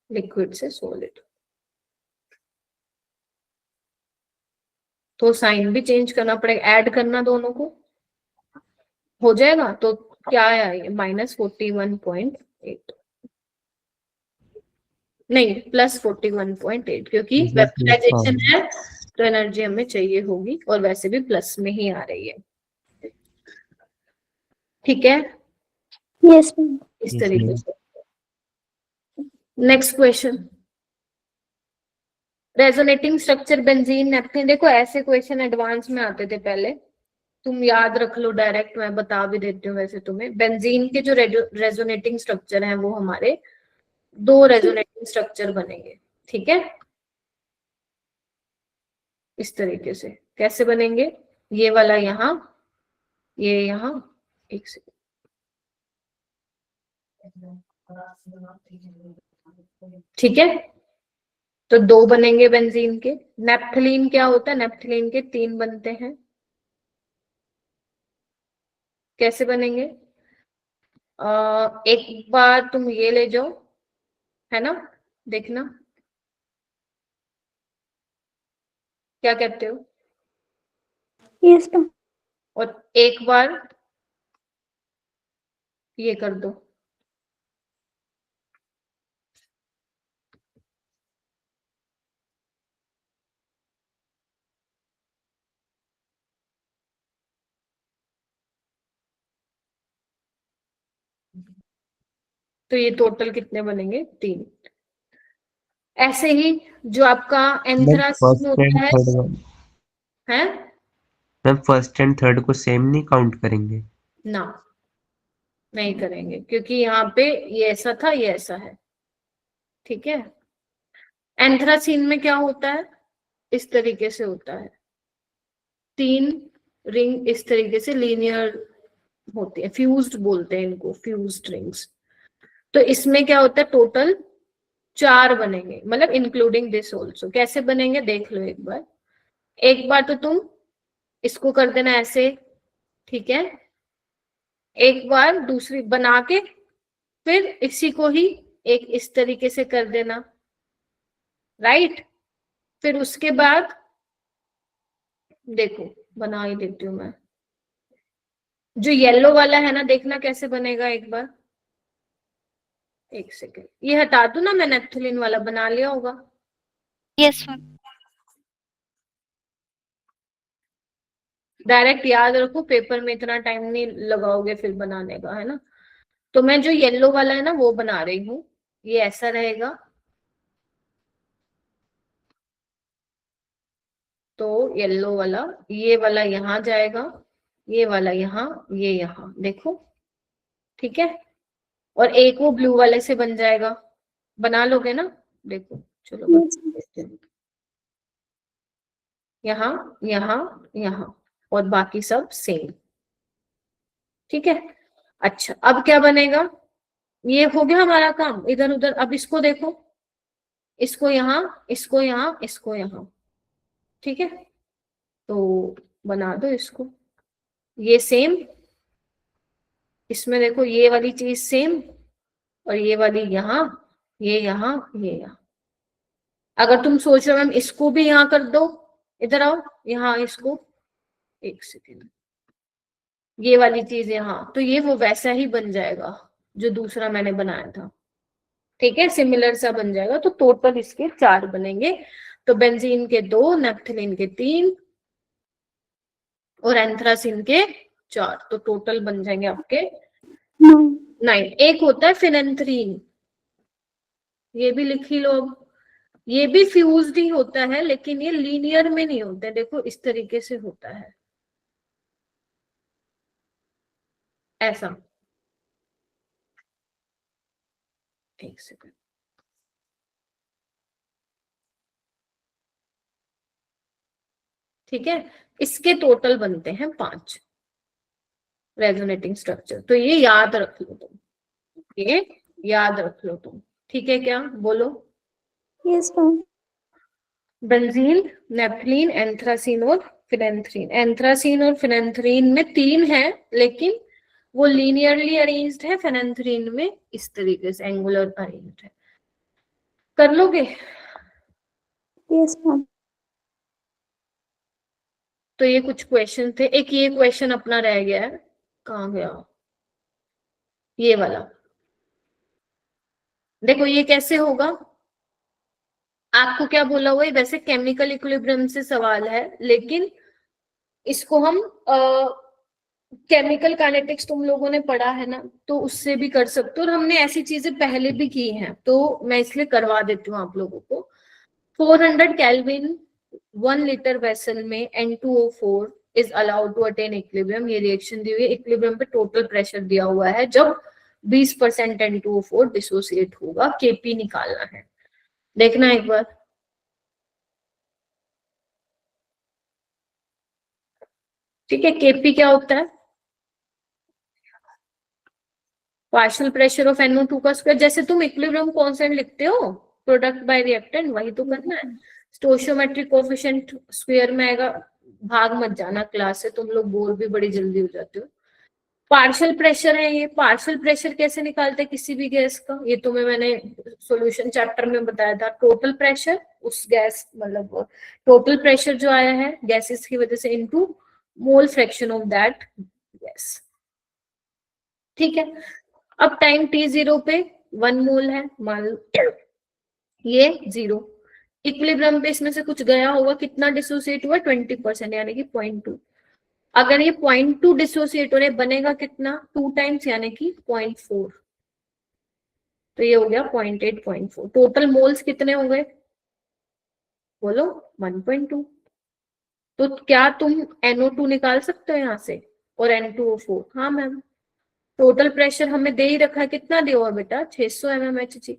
लिक्विड से सॉलिड। तो साइन भी चेंज करना पड़ेगा, ऐड करना दोनों को, हो जाएगा। तो क्या आया ये -41.8, नहीं +41.8, क्योंकि वेपराइजेशन है तो एनर्जी हमें चाहिए होगी, और वैसे भी प्लस में ही आ रही है। ठीक है, यस मैम। इस तरीके से। Next question, resonating structure benzene naphthalene. देखो ऐसे क्वेश्चन एडवांस में आते थे पहले, तुम याद रख लो, डायरेक्ट मैं बता भी देती हूँ वैसे तुम्हें। बेंजीन के जो रेजोनेटिंग स्ट्रक्चर हैं वो हमारे 2 रेजोनेटिंग स्ट्रक्चर बनेंगे। ठीक है, इस तरीके से। कैसे बनेंगे? ये वाला यहाँ, ये यहाँ, एक सेकंड, ठीक है। तो 2 बनेंगे बेंजीन के। नेपथलीन क्या होता है? नेपथलीन के 3 बनते हैं। कैसे बनेंगे? एक बार तुम ये ले जाओ, है ना, देखना क्या कहते हो। Yes ma'am. और एक बार ये कर दो, तो ये टोटल कितने बनेंगे? 3। ऐसे ही जो आपका एंथ्रासिन होता है, मैम फर्स्ट एंड थर्ड को सेम नहीं काउंट करेंगे? ना, नहीं करेंगे, क्योंकि यहाँ पे ये ऐसा था, ये ऐसा है। ठीक है, एंथ्रासिन में क्या होता है? इस तरीके से होता है, 3 रिंग इस तरीके से लीनियर होती है, फ्यूज्ड बोलते हैं इनको, फ्यूज्ड रिंग्स। तो इसमें क्या होता है? टोटल 4 बनेंगे, मतलब इंक्लूडिंग दिस ऑल्सो। कैसे बनेंगे देख लो एक बार। एक बार तो तुम इसको कर देना ऐसे, ठीक है। एक बार दूसरी बना के फिर इसी को ही एक इस तरीके से कर देना, राइट। फिर उसके बाद देखो बना ही देती हूँ मैं। जो येलो वाला है ना, देखना कैसे बनेगा एक बार, एक सेकेंड, ये हटा दूं ना, मैं नेपथलीन वाला बना लिया होगा। Yes ma'am. डायरेक्ट याद रखो, पेपर में इतना टाइम नहीं लगाओगे फिर बनाने का, है ना। तो मैं जो येलो वाला है ना वो बना रही हूँ, ये ऐसा रहेगा। तो येलो वाला, ये वाला यहाँ जाएगा, ये वाला यहाँ, ये यहाँ, देखो, ठीक है। और एक वो ब्लू वाले से बन जाएगा, बना लोगे ना, देखो चलो बता देते हैं। यहाँ, यहाँ, यहाँ, और बाकी सब सेम, ठीक है। अच्छा, अब क्या बनेगा? ये हो गया हमारा काम इधर उधर। अब इसको देखो, इसको यहाँ, इसको यहाँ, इसको यहाँ, ठीक है। तो बना दो इसको, ये सेम, इसमें देखो ये वाली चीज सेम, और ये वाली यहाँ, ये यहाँ, ये यहाँ। अगर तुम सोच रहे हो मैम इसको भी यहाँ कर दो, इधर आओ, यहाँ इसको, एक सेकेंड, ये वाली चीज यहाँ, तो ये वो वैसा ही बन जाएगा जो दूसरा मैंने बनाया था, ठीक है, सिमिलर सा बन जाएगा। तो टोटल इसके 4 बनेंगे। तो बेंजीन के 2, नेपथलीन के 3 और एंथ्रासिन के 4, तो टोटल बन जाएंगे आपके 9। एक होता है फिनेंथ्रीन, ये भी लिख ही लो। अब ये भी फ्यूज्ड ही होता है, लेकिन ये लीनियर में नहीं होता है, देखो इस तरीके से होता है, ऐसा। एक सेकंड, ठीक है। इसके टोटल बनते हैं 5 रेजोनेटिंग स्ट्रक्चर। तो ये याद रख लो तुम, ये याद रख लो तुम, ठीक है। क्या बोलो? Yes ma'am. बेंजीन, नेपथलीन, एंथ्रासिन और फिनेंथ्रीन। एंथ्रासिन और फिनेंथ्रीन में 3 है, लेकिन वो लीनियरली अरेंज्ड है, फेनेंथ्रीन में इस तरीके से एंगुलर अरेंज्ड है। कर लोगे? Yes ma'am. तो ये कुछ क्वेश्चन थे। एक ये क्वेश्चन अपना रह गया है, कहाँ गया, ये वाला। देखो ये कैसे होगा, आपको क्या बोला हुआ है, वैसे केमिकल इक्विलिब्रियम से सवाल है, लेकिन इसको हम केमिकल काइनेटिक्स तुम लोगों ने पढ़ा है ना, तो उससे भी कर सकते हो, और हमने ऐसी चीजें पहले भी की हैं, तो मैं इसलिए करवा देती हूँ आप लोगों को। 400 केल्विन 1 लीटर वेसल में N2O4 is allowed to attain equilibrium. ये रिएक्शन दी हुई है, इक्विलिब्रियम पे टोटल प्रेशर दिया हुआ है, जब 20% N2O4 डिसोसिएट होगा, केपी निकालना है। देखना एक बार, ठीक है। केपी क्या होता है? पार्शियल प्रेशर ऑफ NO2 का स्क्वायर। जैसे तुम इक्विलिब्रियम कांस्टेंट लिखते हो प्रोडक्ट बाय रिएक्टेंट, वही तो करना है। स्टोइचियोमेट्रिक कोएफिशिएंट स्क्वायर में आएगा, भाग मत जाना क्लास से, तुम लोग बोर भी बड़ी जल्दी हो जाते हो। पार्शियल प्रेशर है ये। पार्शियल प्रेशर कैसे निकालते हैं किसी भी गैस का, ये तुम्हें मैंने सॉल्यूशन चैप्टर में बताया था। टोटल प्रेशर उस गैस, मतलब टोटल प्रेशर जो आया है गैसेस की वजह से, into mole fraction of that gas, ठीक है। अब टाइम t0 पे 1 मोल है, मान लो ये 0। इक्विलिब्रियम पे इसमें से कुछ गया होगा, कितना डिसोसिएट हुआ? 20%, यानी कि 0.2। अगर ये 0.2 डिसोसिएट हो रहे, बनेगा कितना? 2 टाइम्स, यानी कि 0.4। तो ये हो गया 0.8, 0.4। टोटल मोल्स कितने हो गए बोलो? 1.2। तो क्या तुम NO2 निकाल सकते हो यहाँ से, और N2O4? हाँ मैम। टोटल प्रेशर हमें दे ही रखा है, कितना दिया हुआ बेटा? 600 mmHg।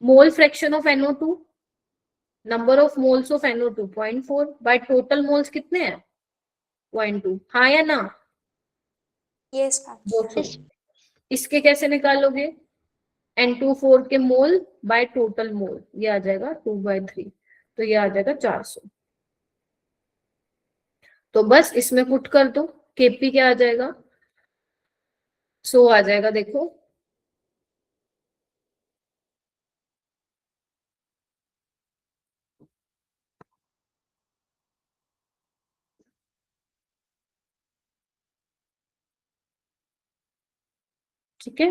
Mole fraction of NO2, number of moles of NO2 0.4 by total moles कितने हैं? 0.2। हाँ या ना? Yes ma'am. 200। इसके कैसे निकालोगे? N2O4 के मोल बाय टोटल मोल, ये आ जाएगा 2/3, तो ये आ जाएगा 400। तो बस इसमें पुट कर दो, केपी क्या आ जाएगा? 100 आ जाएगा, देखो। ठीक है।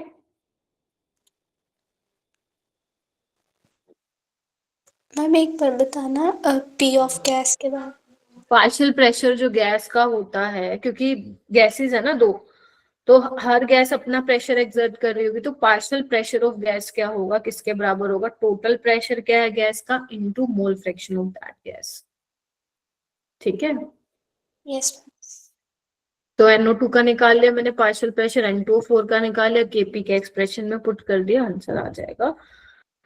मैम एक बार बताना पी ऑफ गैस के बाद। पार्शियल प्रेशर जो गैस का होता है, क्योंकि गैसेस है ना दो, तो हर गैस अपना प्रेशर एक्सर्ट कर रही होगी, तो पार्शियल प्रेशर ऑफ गैस क्या होगा, किसके बराबर होगा? टोटल प्रेशर क्या है गैस का, into mole fraction of that gas, ठीक है। यस। तो NO2 का निकाल लिया मैंने पार्शियल प्रेशर, N2O4 का निकाल लिया, केपी के एक्सप्रेशन में पुट कर दिया, आंसर आ जाएगा,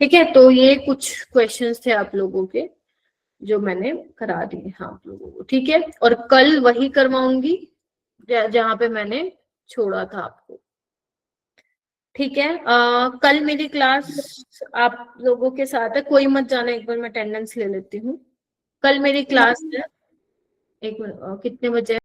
ठीक है। तो ये कुछ क्वेश्चंस थे आप लोगों के जो मैंने करा दिए हैं आप लोगों को, ठीक है। और कल वही करवाऊंगी जहां पे मैंने छोड़ा था आपको, ठीक है। कल मेरी क्लास आप लोगों के साथ है, कोई मत जाना, एक बार मैं अटेंडेंस ले लेती हूँ। कल मेरी क्लास है, एक मिनट, कितने बजे?